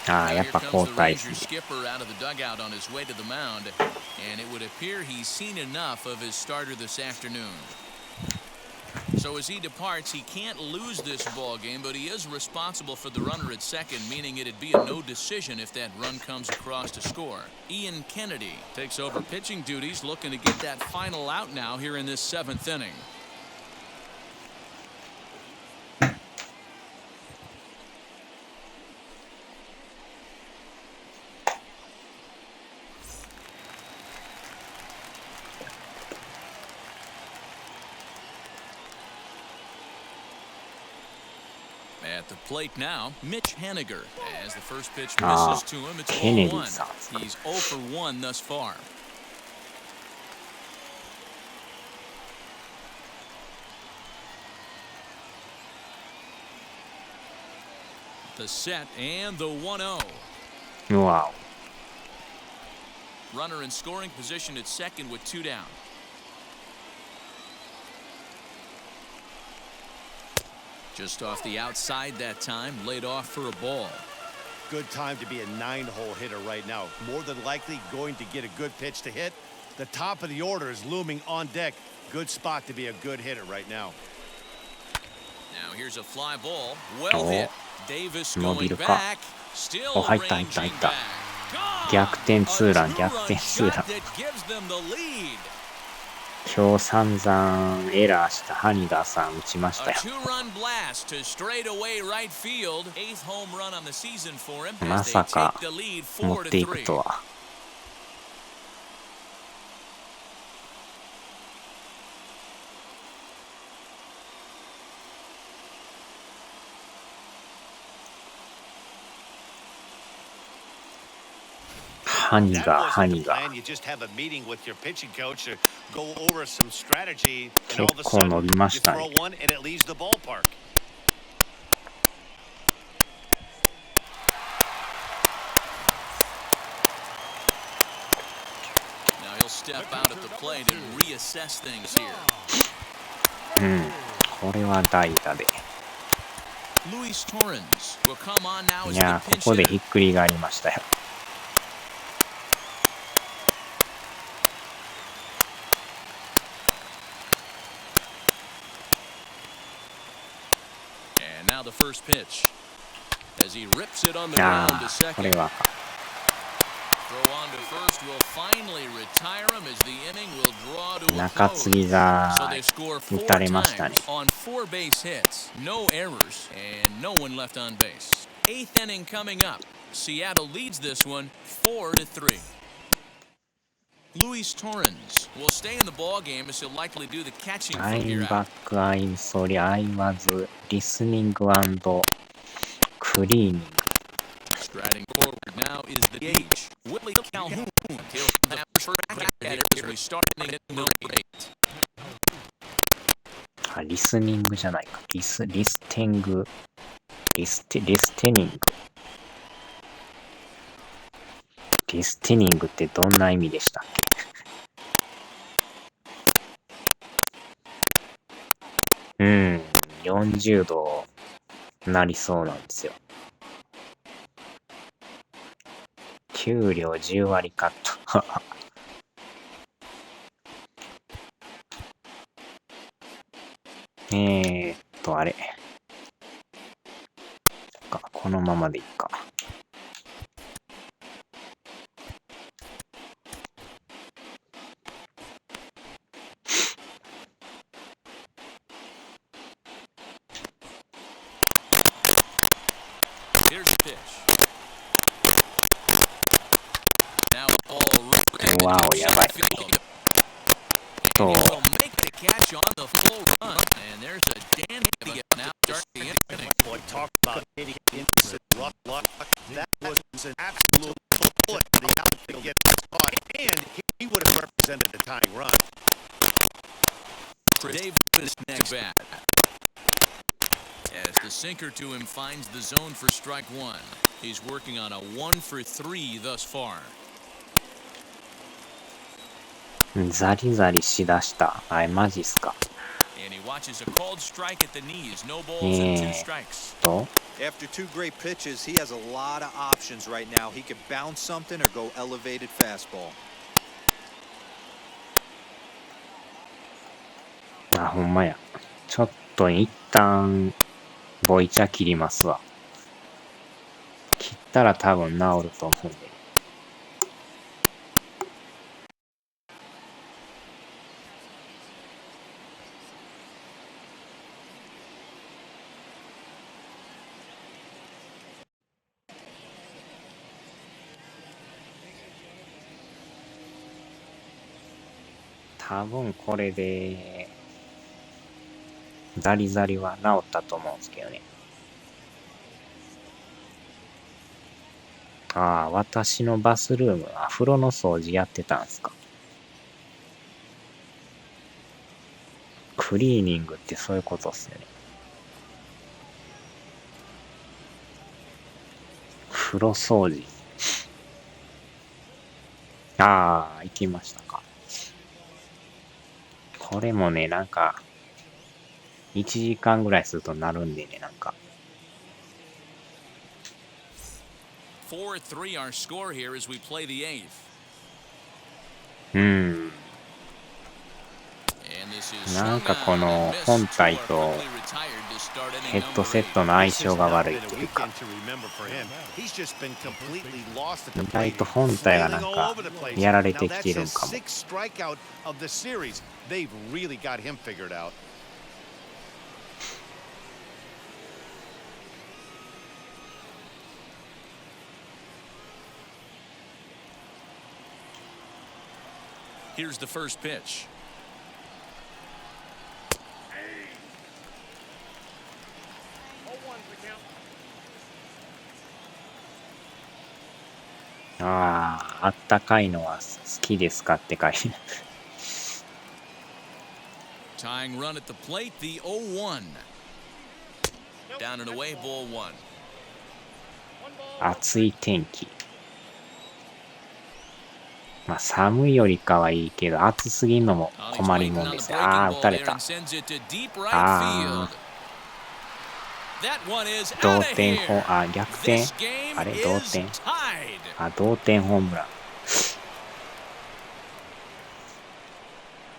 ああ、やっぱ交代ですね。skipper out of the dugout on his way to the mound, and it would appear he's seen enough of his starter this afternoon. So as he departs, he can't lose this ball game, but he is responsible for the runner at second, meaning it'd be a no decision if that run comes across to score. Ian Kennedy takes over pitching duties, looking to get that final out now here in this 7th inning. At the plate now, Mitch Haniger. As the first pitch misses to him, it's 0-1. He's 0 for 1 thus far. The set and the 1-0. Wow. Runner in scoring position at second with 2 down. Just off the outside that time, laid off for a ball. Good time to be a 9-hole hitter right now. More than likely going to get a good pitch to hit. The top of the order is looming on deck. Good spot to be a good hitter right now. Now here's a fly ball. Well hit. Davis going back. Still ranging back. 逆転ツーラン、逆転ツーラン。今日散々エラーしたハニダーさん打ちましたよ。まさか持っていくとは。ハニガー、ハニガー。結構伸びましたね。うん、これは代打で。いや、ここでひっくり返りましたよ。The first pitch as he rips it on the ground to second. Throw on to first will finally retire him as the inning will draw to a close. So they score 4 times on 4 base hits, no errors, and no one left on base. 8th inning coming up. Seattle leads this one 4-3. Luis Torrens will stay in the ball game as he'll likely do the catching from here out. I'm back, I'm sorry, I was listening and cleaning. Striding forward now is the DH, Willie Calhoun. He'll have for back at it as we start at number 8. あ、リスニングじゃないか。リステニング。リステニングってどんな意味でしたっけ？40度なりそうなんですよ。給料10割カット。あれ。このままでいいか。わお、やばい。と、Davis next bat. As The sinker to him finds the zone for strike one. He's working on a 1 for 3 thus far. ザリザリしだした。あれマジっすか。And he watches a called strike at the knees. No balls and 2 strikes. After 2 great pitches, he has a lot of options right now. He could bounce something or go elevated fastball. あ、ほんまや。ちょっと一旦ボイチャ切りますわ。切ったら多分治ると思うんで。多分これでザリザリは治ったと思うんですけどね。ああ、私のバスルーム、風呂の掃除やってたんすか。クリーニングってそういうことっすよね。風呂掃除。ああ、行きましたか。これもね、なんか、1時間ぐらいするとなるんでね、なんか。4-3 our score here as we play the 8th. なんかこの本体とヘッドセットの相性が悪いというか、意外と本体がなんかやられてきてるんかも。Here's the first pitch. ああ、あったかいのは好きですかって書いて。Tying run at the plate, the 0-1. Down and away, ball 1. 暑い天気。まあ寒いよりかはいいけど、暑すぎんのも困りもんですよ。ああ、打たれた。ああ。同点逆転あれ同点同点ホームラン。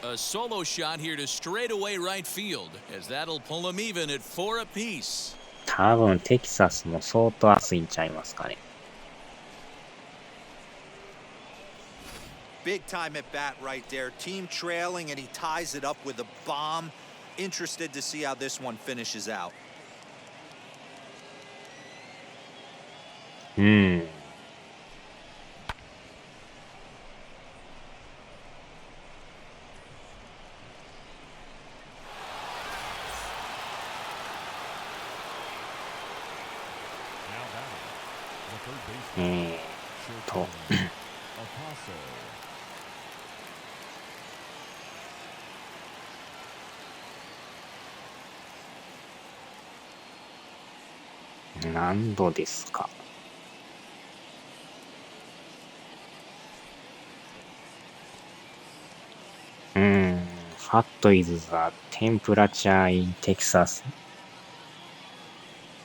A solo shot here to straightaway right field as that'll pull them even at 4 apiece. 多分テキサスも相当暑いんちゃいますかね。Big time at bat right there. Team trailing and he ties it up with a bomb. Interested to see how this one finishes out. 何度ですか。What is the temperature in Texas?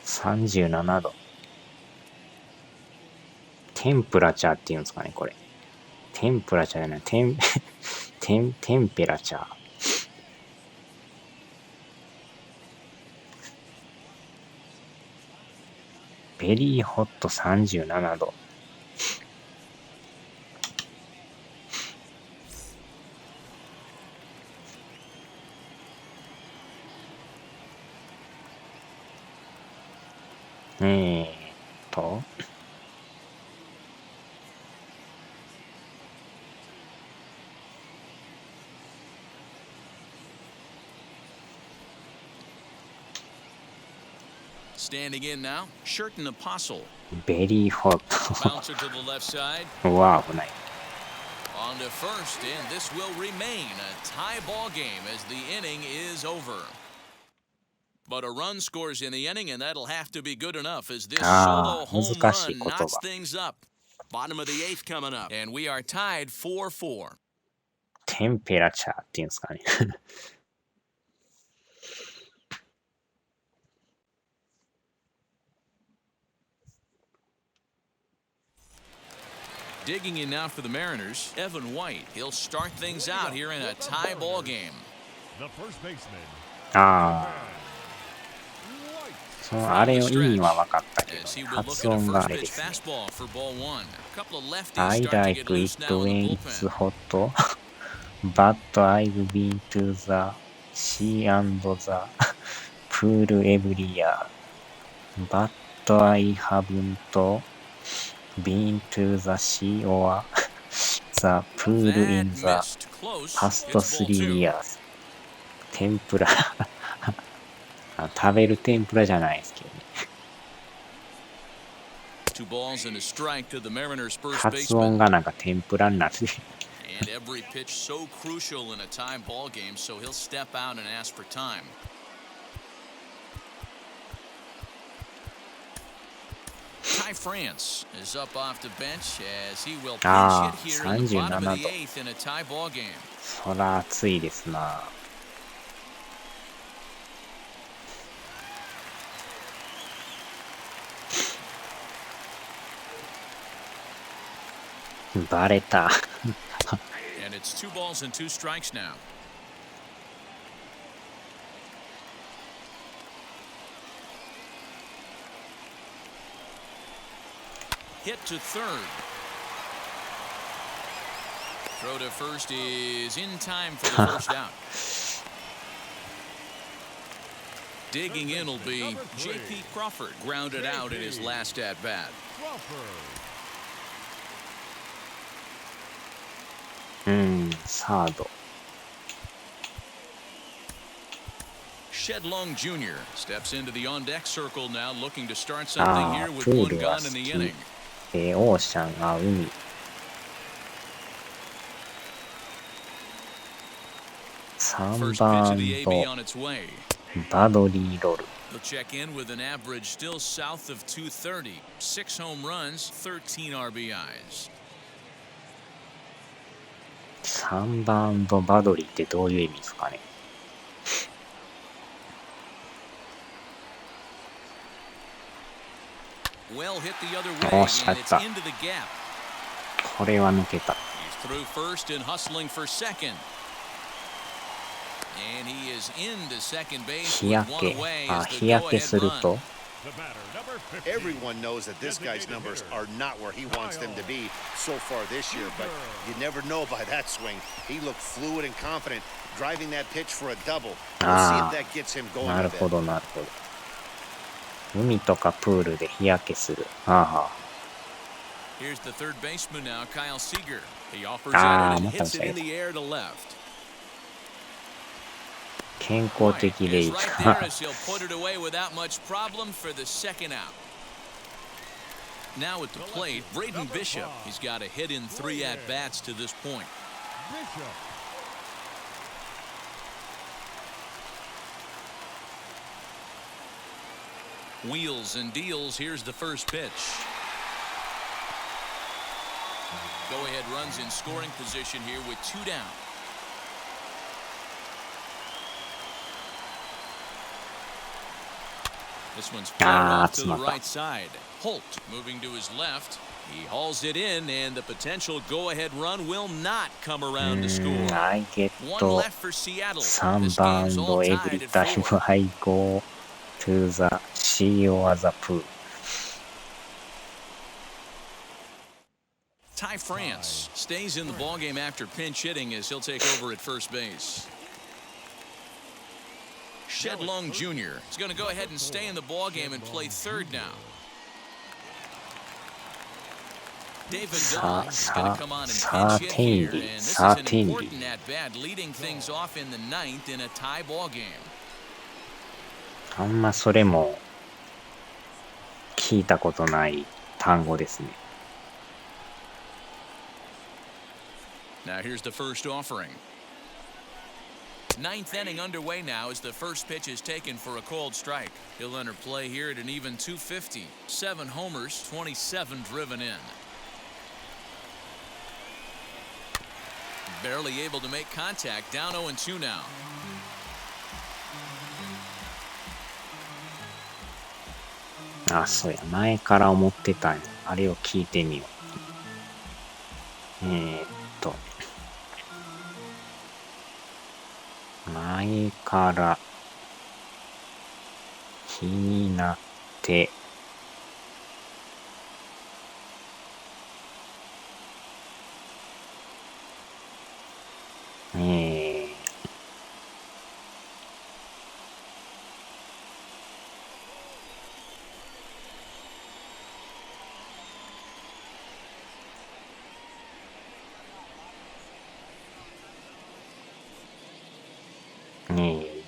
37度。テンプラチャーっていうんですかね、これ。テンプラチャーじゃない、テンペラチャー。ベリーホット37度。Standing in now, Sherton Apostle. ベリーホット。 Bouncer to the left side. うわ、危ない。On to first, and this will remain a tie ball game as the inning is over. But a run scores in the inning, and that'll have to be good enough as this solo home run knocks things up. Bottom of the 8th coming up, and we are tied 4-4. テンペラチャーっていうんですかね。Digging in now for the Mariners, Evan White. He'll start things out here in a tie ball game. The first baseman. ああ。そのあれの意味は分かったけど、発音があれですね。I like it when it's hot, but I've been to the sea and the pool every year. But I haven't been to the sea or the pool in the past 3 years. 天ぷら食べる天ぷらじゃないですけどね。発音がなんか天ぷらになる。And every pitch so crucial in a tie ball game, so he'll step out and ask for time. Ty France is up off the bench as he will pinch hit here in the bottom of the 8th in a tie ball game. そら暑いですな。バレた。And it's 2 balls and 2 strikes now. Hit to third. Throw to first is in time for the first out. Digging in will be J.P. Crawford, grounded out in his last at bat. Third. Shedlong Jr. steps into the on-deck circle now, looking to start something here with 1 gone in the inning. オーシャンが海。3番とバドリーロール。He'll check in with an average still south of 230, 6 home runs, 13 RBIs. 3番とバドリーってどういう意味ですかね。Well hit the other way, and it's into the gap. これは抜けた。He's through first and hustling for second. And he is into second base with 1 away as the 日焼けすると。Everyone knows that this guy's numbers are not where he wants them to be so far this year, but you never know by that swing. He looked fluid and confident, driving that pitch for a double. We'll see if that gets him going. なるほどなるほど。海とかプールで日焼けする。Here's the third baseman now, Kyle Seager. He offers out and hits it in the air to left. 健康的でいい。Right there as he'll put it away without much problem for the second out. Now at the plate, Braden Bishop. He's got a hit in 3 at-bats to this point. Wheels and deals. Here's the first pitch. Go-ahead runs in scoring position here with 2 down. This one's flat off to the right side. Holt moving to his left. He hauls it in, and the potential go-ahead run will not come around to score. 1 left for Seattle. This game's all tied at 4. I go to the sea or the pool. Ty France stays in the ballgame after pinch hitting as he'll take over at first base. Shedlong Jr. is going to go ahead and stay in the ballgame and play third now. David Dahl is going to come on and pinch hit here, and this is an important at-bat, leading things off in the 9th in a tie ball game. あんまそれも聞いたことない単語ですね。Now here's the first offering. Ninth inning underway now as the first pitch is taken for a cold strike. He'll enter play here at an even 250. 7 homers, 27 driven in. Barely able to make contact. Down 0-2 now. あ、そうや。前から思ってたんや。あれを聞いてみよう。前から気になって、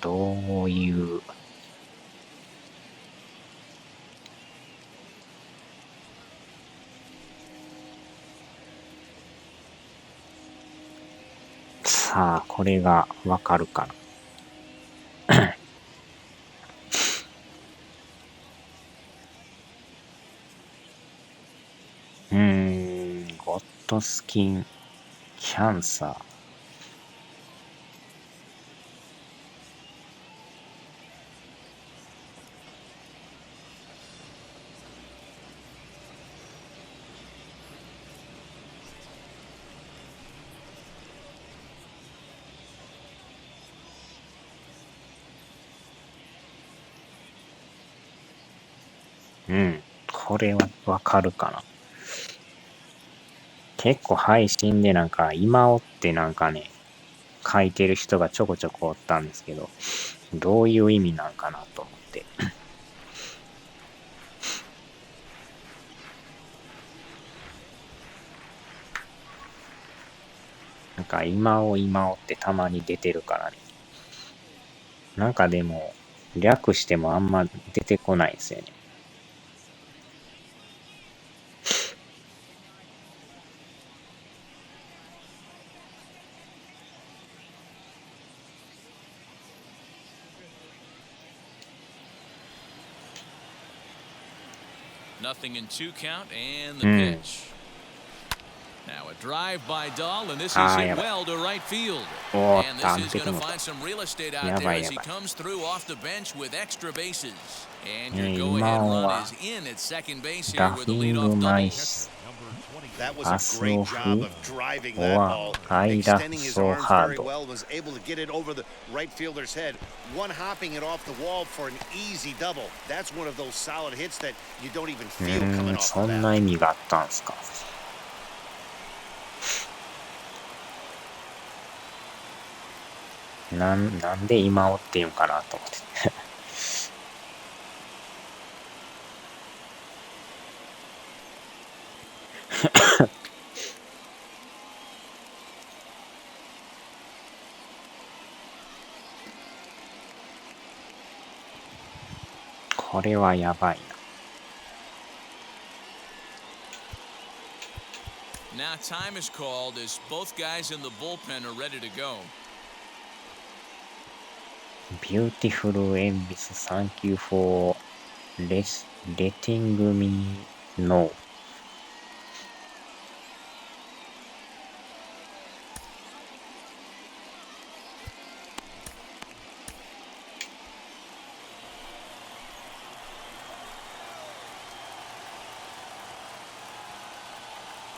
どういうさあ、これがわかるかな。ゴッドスキンキャンサー。これはわかるかな。結構配信でなんか今をってなんかね、書いてる人がちょこちょこおったんですけど、どういう意味なんかなと思って。なんか今をってたまに出てるからね。なんかでも略してもあんま出てこないですよね。Nothing in 2 count and the pitch. Now a drive by Dahl, and this is hit well to right field. And this is going to find some real estate out there as he comes through off the bench with extra bases. And your go-ahead run is in at second base here with the leadoff double. That was a great job of driving that ball, extending his arms very well, and was able to get it over the right fielder's head, one hopping it off the wall for an easy double. That's one of those solid hits that you don't even feel coming off the bat. そんな意味があったんですか。なんで今をって言うんかなと思って。これはやばいな。Now time is called as both guys in the bullpen are ready to go. Beautiful Elvis, thank you for letting me know.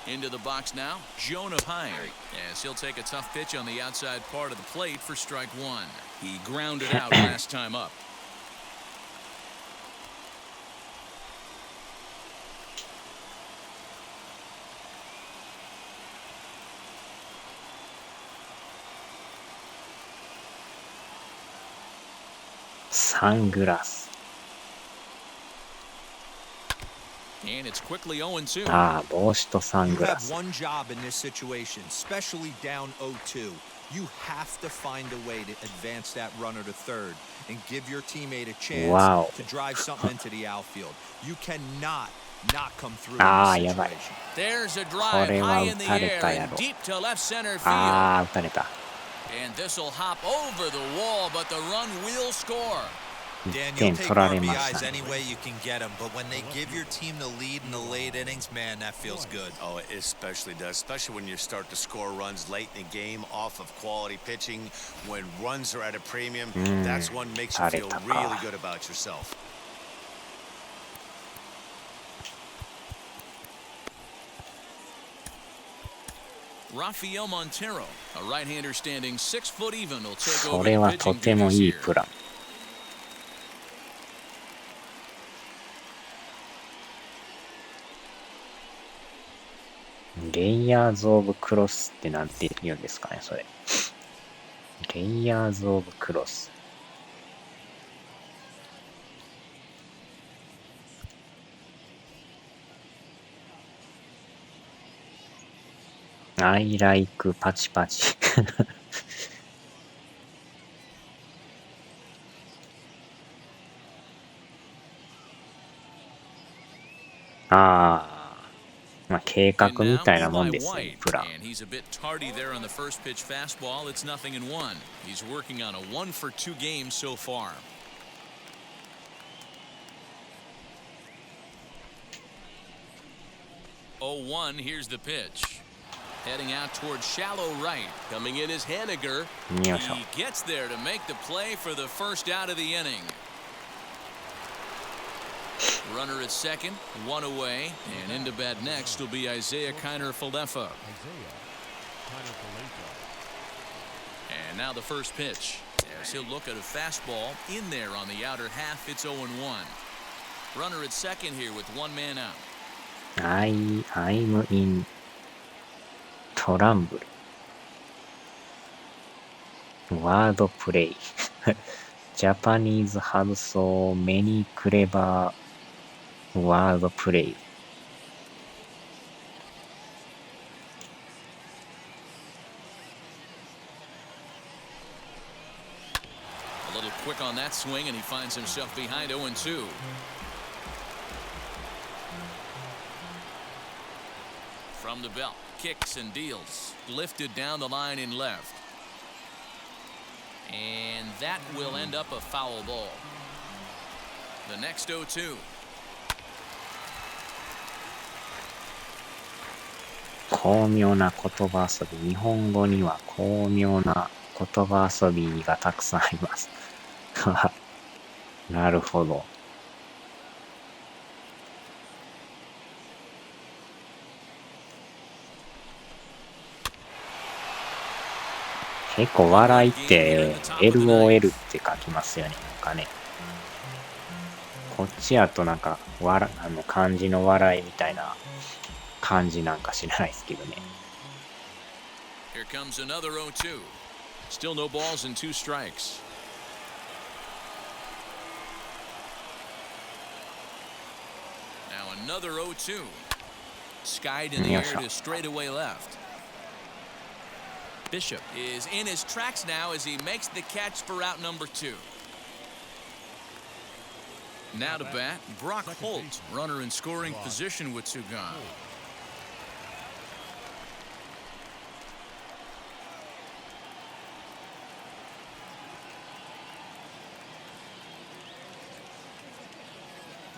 Into the box now, Jonah Pine, as he'll take a tough pitch on the outside part of the plate for strike 1. He grounded out last time up. Sunglass. And it's quickly 0-2. ああ、帽子とサン You グラ have ス。 one job in this situation, especially down 0-2. You have to find a way to advance that runner to third and give your teammate a chance Wow. to drive something into the outfield. You cannot not come through in ああ、 this やばい。 There's a こ drive れは high 打 in the たれ air たや and ろ。deep to left center field. ああ、打たれた。And this will hop over the wall, but the run will score. Daniel, take RBIs any way you can get them, but when they give your team the lead in the late innings, man, that feels good. Oh, it especially does, especially when you start to score runs late in the game off of quality pitching. When runs are at a premium, that's what makes you feel really good about yourself. Rafael Montero, a right-hander standing 6 foot even, will take そ over れ the は pitching とても duties いい here. プラン。レイヤーズ・オブ・クロスってなんて言うんですかね、それ。レイヤーズ・オブ・クロス。I like パチパチ。ああ。まあ、計画みたいなもんですね、プラン。And he's a bit tardy there on the first pitch fastball. It's 0-1. He's working on a 1-for-2 game so far. Oh, 1, here's the pitch. Heading out towards shallow right. Coming in is Henniger. He gets there to make the play for the first out of the inning. Runner at second, 1 away, and into bat next will be Isaiah Kiner-Falefa. And now the first pitch, as he'll look at a fastball in there on the outer half. It's 0-1. Runner at second here with 1 man out. I'm in trouble. Word play. Japanese have so many clever word play. A little quick on that swing, and he finds himself behind 0-2. From the belt, kicks and deals. Lifted down the line in left. And that will end up a foul ball. The next 0-2. 巧妙な言葉遊び。日本語には巧妙な言葉遊びがたくさんあります。なるほど。結構笑いって LOL って書きますよね。なんかね。こっちやとなんか漢字の笑いみたいな感じなんか知らないですけどね。Here comes another 0-2. Still no balls and 2 strikes. Now another 0-2. Skied in the air to straightaway left. Bishop is in his tracks now as he makes the catch for out number 2. Now to bat, Brock Holt, runner in scoring position with 2 gone.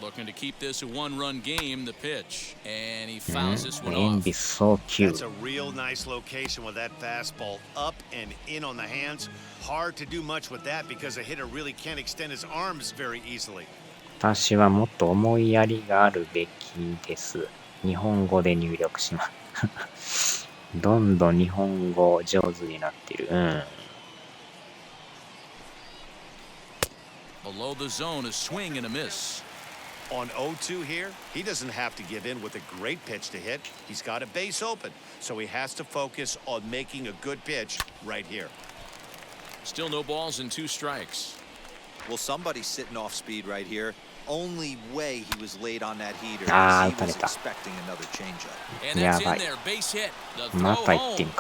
Looking to keep this a 1-run game, the pitch, and he fouls this one off. Is so cute. That's a real nice location with that fastball up and in on the hands. Hard to do much with that because a hitter really can't extend his arms very easily. 私はもっと思いやりがあるべきです。日本語で入力します。どんどん日本語上手になってる。Below the zone, a swing and a miss. On 0-2 here, he doesn't have to give in with a great pitch to hit. He's got a base open, so he has to focus on making a good pitch right here. Still no balls and 2 strikes. Well, somebody's sitting off speed right here. Only way he was late on that heater is he was expecting another changeup. And that's in there, base hit. The throw home.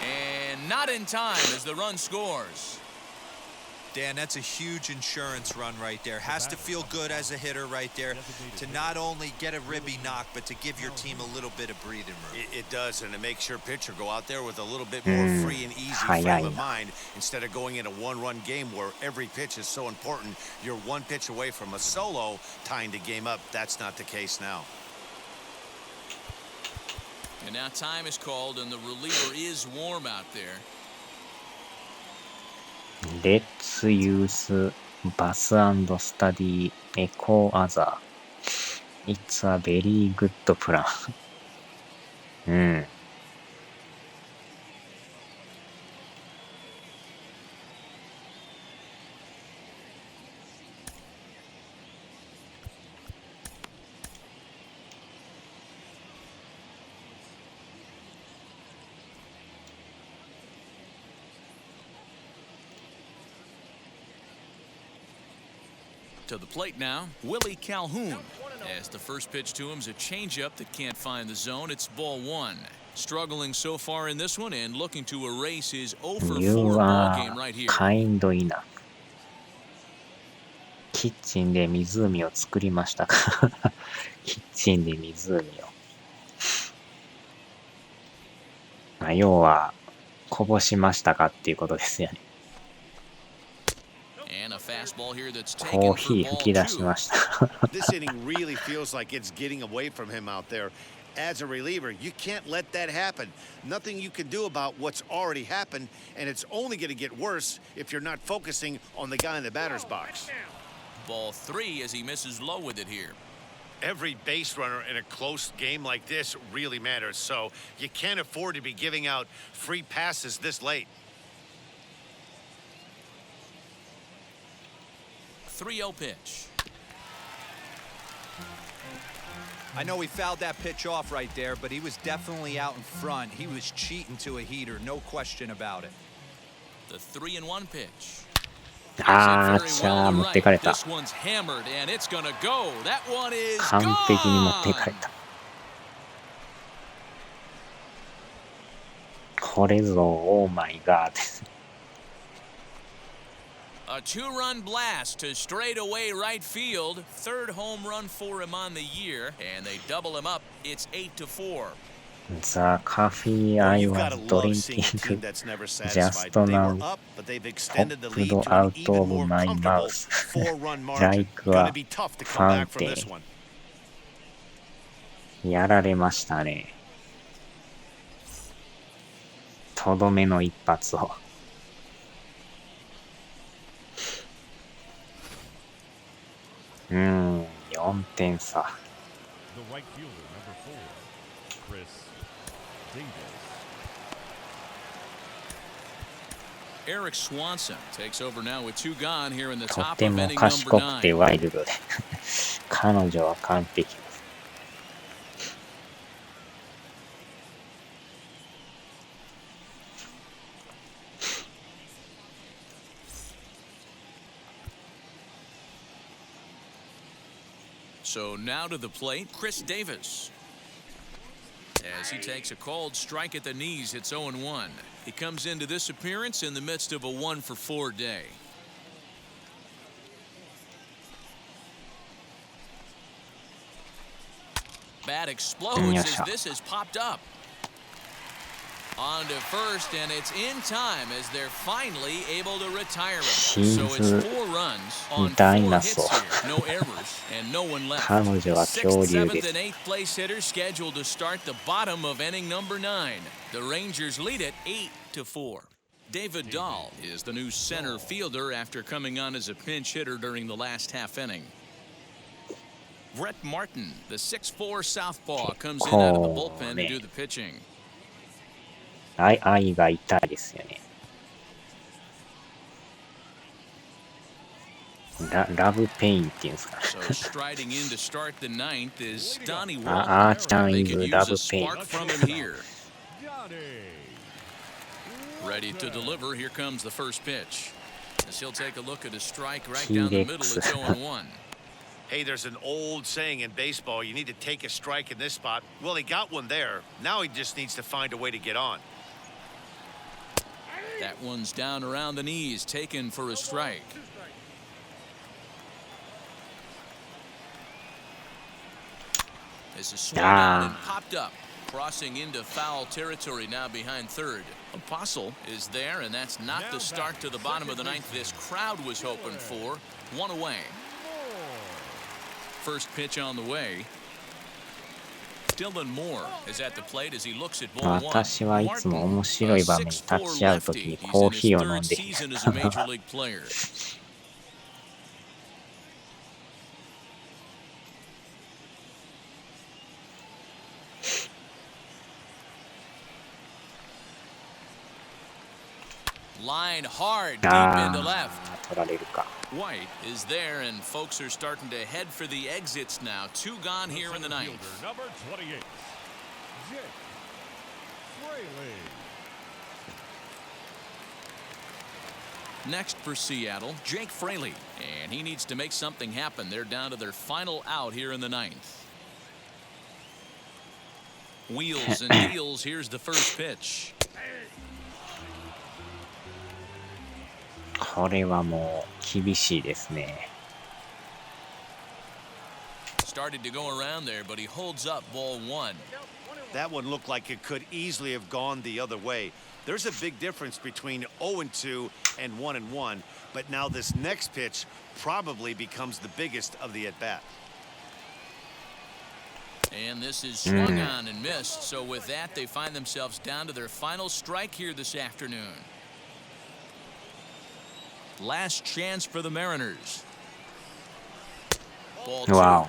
And not in time as the run scores. Dan, that's a huge insurance run right there. Has to feel good as a hitter right there to not only get a ribby knock, but to give your team a little bit of breathing room. It does, and it makes your pitcher go out there with a little bit more free and easy frame of mind instead of going in a one-run game where every pitch is so important. You're one pitch away from a solo tying the game up. That's not the case now. And now time is called, and the reliever is warm out there. Let's use Bass and study Echo Other. It's a very good plan. うん。To the plate now, Willie Calhoun. As the first pitch to him is a changeup that can't find the zone. It's ball one. Struggling so far in this one and looking to erase his 0 for 4 ball game right here. Kind enough. キッチンで湖を作りましたかキッチンで湖を。まあ、要は、こぼしましたかっていうことですよね。コーヒー吹き出しました。This inning really feels like it's getting away from him out there. As a reliever, you can't let that happen. Nothing you can do about what's already happened, and it's only going to get worse if you're not focusing on the guy in the batter's box. Ball 3 as he misses low with it here. Every base runner in a close game like this really matters, so you can't afford to be giving out free passes this late. 3-0 pitch. I know he fouled that pitch off right there, but he was definitely out in front. He was cheating to a heater, no question about it. The 3-1 pitch. あー、じゃあ持ってかれた。 This one's hammered and it's gonna go. That one is 完璧に持ってかれた。これぞ、オーマイガーです。A 2-run blast to straightaway right field. Third home run for him on the year, and they double him up. It's 8-4. The coffee I was drinking just now popped out of my mouth like a fountain. やられましたね。とどめの一発を。4点差。Eric Swanson takes over now with 2 gone here in the と top て of も inning 賢 number くて 9. ワイルドで彼女は完璧です。So now to the plate, Chris Davis. As he takes a called strike at the knees, it's 0-1. He comes into this appearance in the midst of a 1 for 4 day. Bat explodes as this has popped up. On to first, and it's in time as they're finally able to retire him. So it's 4 runs on 4 hits here, no errors, and no one left. 6th, 7th, and 8th place hitters scheduled to start the bottom of inning number 9. The Rangers lead it 8-4. David Dahl is the new center fielder after coming on as a pinch hitter during the last half inning. Brett Martin, the 6'4" southpaw, comes in out of the bullpen to do the pitching. 愛がいたですよね。ラブペインっていうんですか。So striding in to start the 9th is Donnie Walker. あーちゃん They イ could ズラ use ブ a ペイン。 spark from him here. Ready to deliver. Here comes the first pitch. As he'll take a look at a strike right down the middle. It's 0-1. Hey, there's an old saying in baseball, you need to take a strike in this spot. Well, he got one there. Now he just needs to find a way to get on. That one's down around the knees, taken for a strike. This is swung on and popped up, crossing into foul territory now behind third. Apostle is there, and that's not the start to the bottom of the ninth this crowd was hoping for. One away. First pitch on the way. Dylan Moore is at the plate as he looks at ball one. 私はいつも面白い場面に立ち会うときにコーヒーを飲んでいる。Line hard deep into left. 取られるか。White is there, and folks are starting to head for the exits now. Two gone here in the ninth. Number 28, Jake Fraley. Next for Seattle, Jake Fraley, and he needs to make something happen. They're down to their final out here in the ninth. Wheels and deals. Here's the first pitch. これはもう厳しいですね。Started to go around there, but he holds up ball one. That one looked like it could easily have gone the other way. There's a big difference between 0-2 and 1-1, but now this next pitch probably becomes the biggest of the at-bat. And this is swung on and missed, so with that they find themselves down to their final strike here this afternoon. Last chance for the Mariners. Ball two. Wow.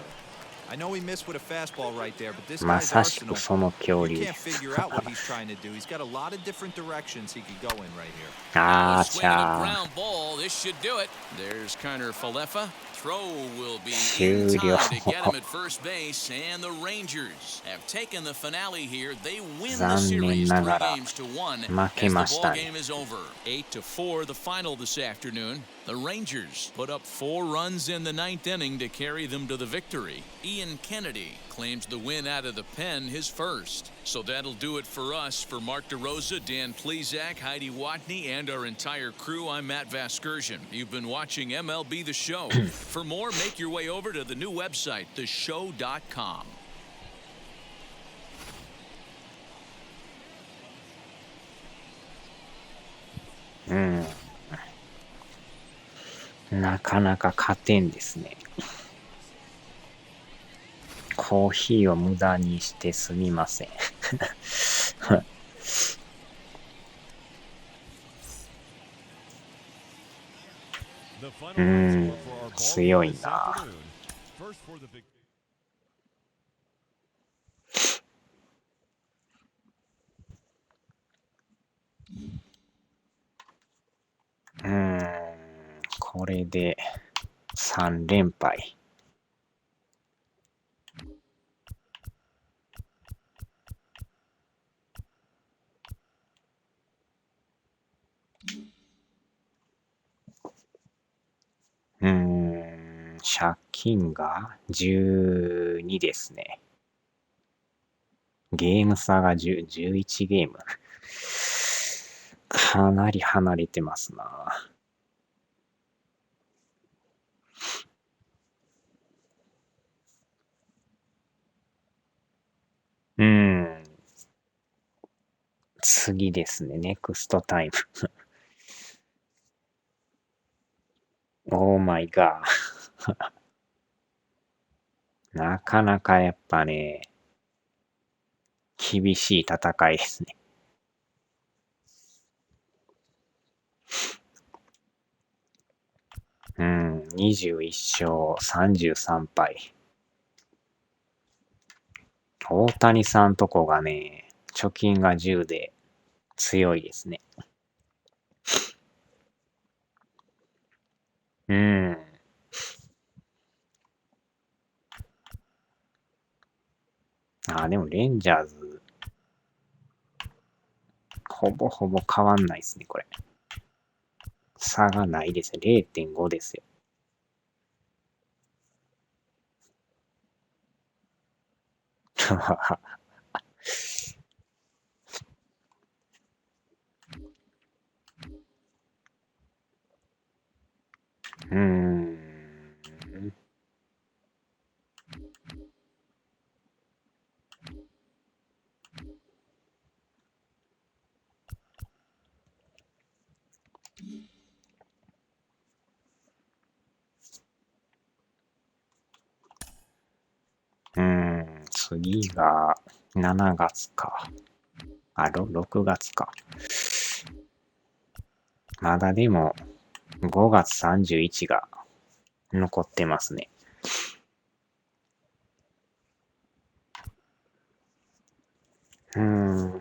I know he missed with a fastball right there, but this ま guy's さしく arsenal, その距 you 離。 can't figure out what he's trying to do. He's got a lot of different directions he could go in right here. あー Swinging ち a ゃー。 ground ball. This should do it. There's Connor Falefa. Throw will be in 終了。 time to get him at first base, and the Rangers have taken the finale here. They win the 残念 series ながら 3-1 負け as ま the した ball ね。 game is over. 8-4 the final this afternoon. The Rangers put up 4 runs in the ninth inning to carry them to the victory. Ian Kennedy claims the win out of the pen, his first. So that'll do it for us. For Mark DeRosa, Dan Plezak, Heidi Watney, and our entire crew, I'm Matt Vasgersian. You've been watching MLB The Show. For more, make your way over to the new website, theshow.com. なかなか勝てんですね。コーヒーを無駄にしてすみません。強いな。これで3連敗。借金が12ですね。ゲーム差が11ゲーム。かなり離れてますな。次ですね。ネクストタイム。オーマイガー。なかなかやっぱね、厳しい戦いですね。21勝33敗。大谷さんとこがね、貯金が10で強いですね。でもレンジャーズ、ほぼほぼ変わんないですね、これ。差がないですね。0.5 ですよ。うーん。次が7月か。6月か。まだでも5月31が残ってますね。うーん。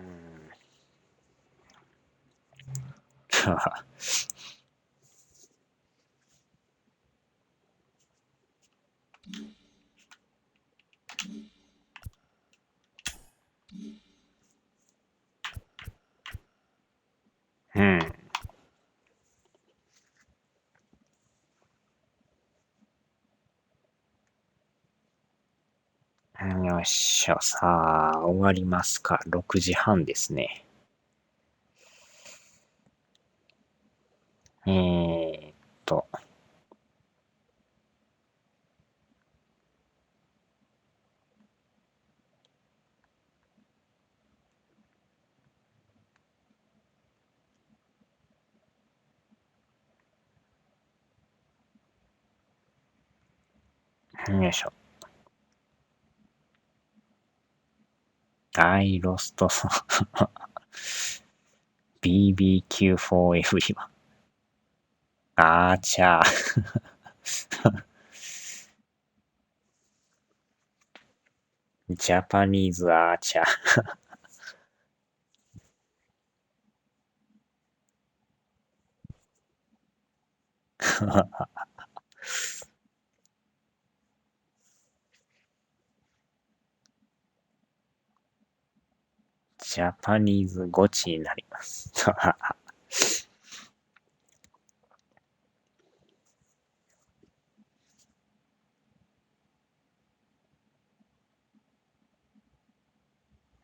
うん。よっしゃ、さあ、終わりますか。6時半ですね。えーっと、よいしょ。I lost BBQ for everyone. あーちゃー。ジャパニーズアーチャー。ジャパニーズゴチになります。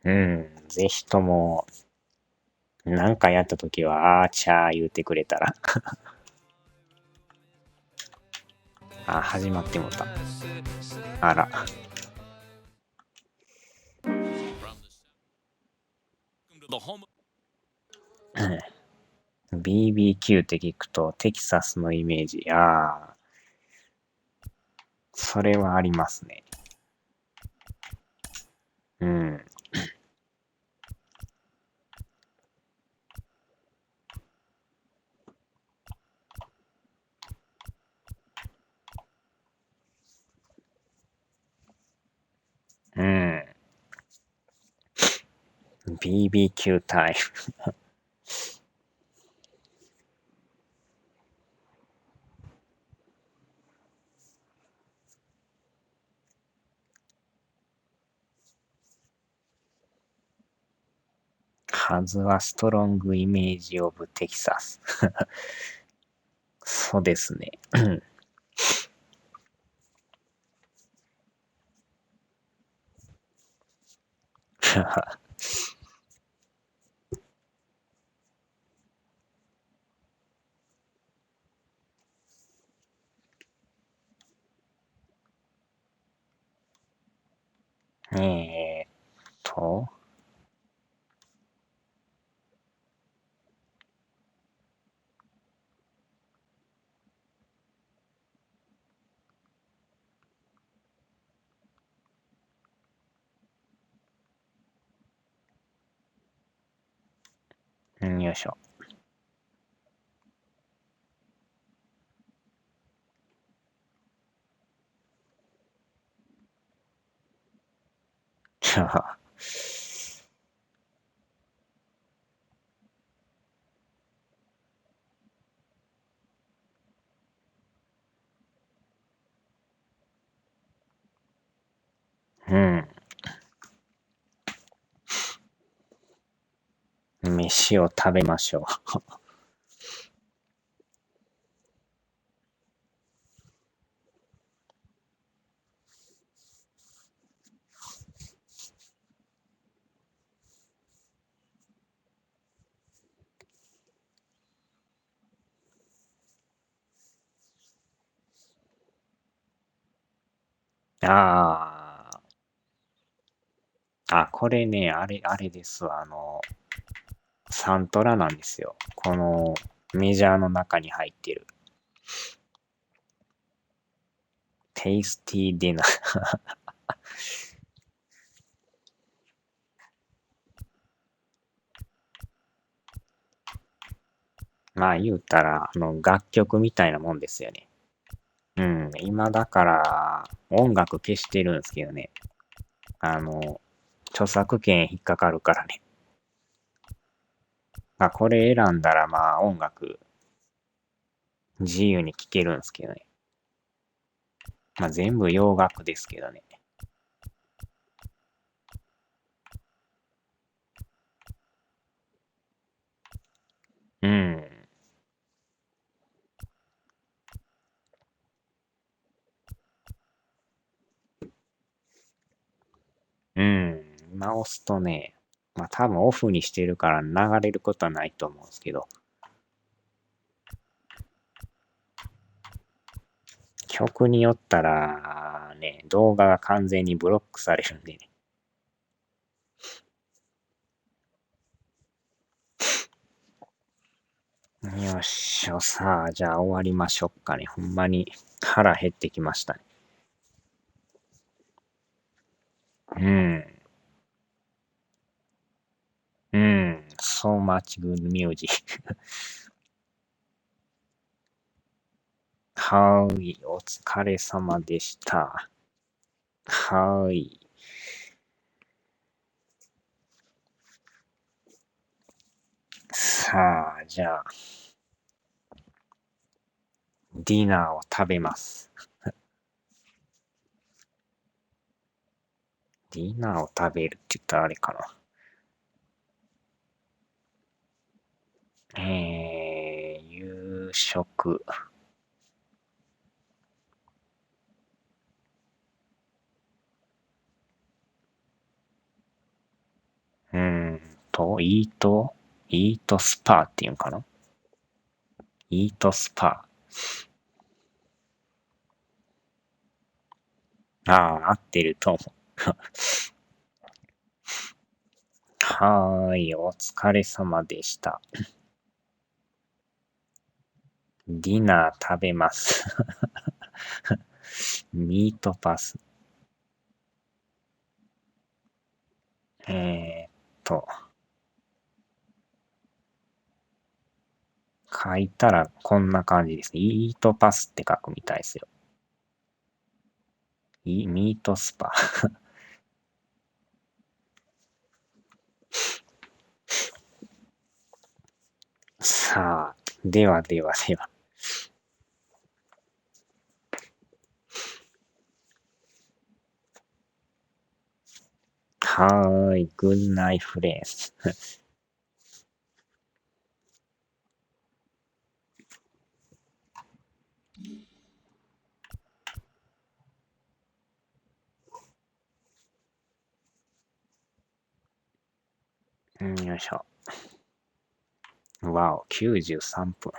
うん。ぜひとも、なんかやったときは、あーちゃー言うてくれたら。あ、始まってもた。あら。BBQ って聞くと、テキサスのイメージ。それはありますね。うん。うん。BBQ タイム。Has a strong image of Texas. そうですね。えーっと、よいしょ。うん。飯を食べましょああ、これね、あれです。サントラなんですよ。このメジャーの中に入ってる。テイスティーディナー。まあ言うたら、楽曲みたいなもんですよね。うん、今だから音楽消してるんですけどね。著作権引っかかるからね。まあこれ選んだらまあ音楽自由に聴けるんですけどね。まあ全部洋楽ですけどね。うん。うん。直すとね、まあ多分オフにしてるから流れることはないと思うんですけど、曲によったらね、動画が完全にブロックされるんでね。よっしゃ、さあ、じゃあ終わりましょうかね。ほんまに腹減ってきましたね。うん。うん。So much good music. はーい。お疲れ様でした。はーい。さあ、じゃあ、ディナーを食べます。ディナーを食べるって言ったらあれかな。夕食。うーんイートスパーっていうんかな。イートスパー。ああ、合ってると思う。はーい、お疲れ様でした。ディナー食べます。ミートパス。えーっと、書いたらこんな感じですね。イートパスって書くみたいですよ。ミートスパ。さあ、ではではでは。はーい、グッナイフレンス。よいしょ。わお、93分。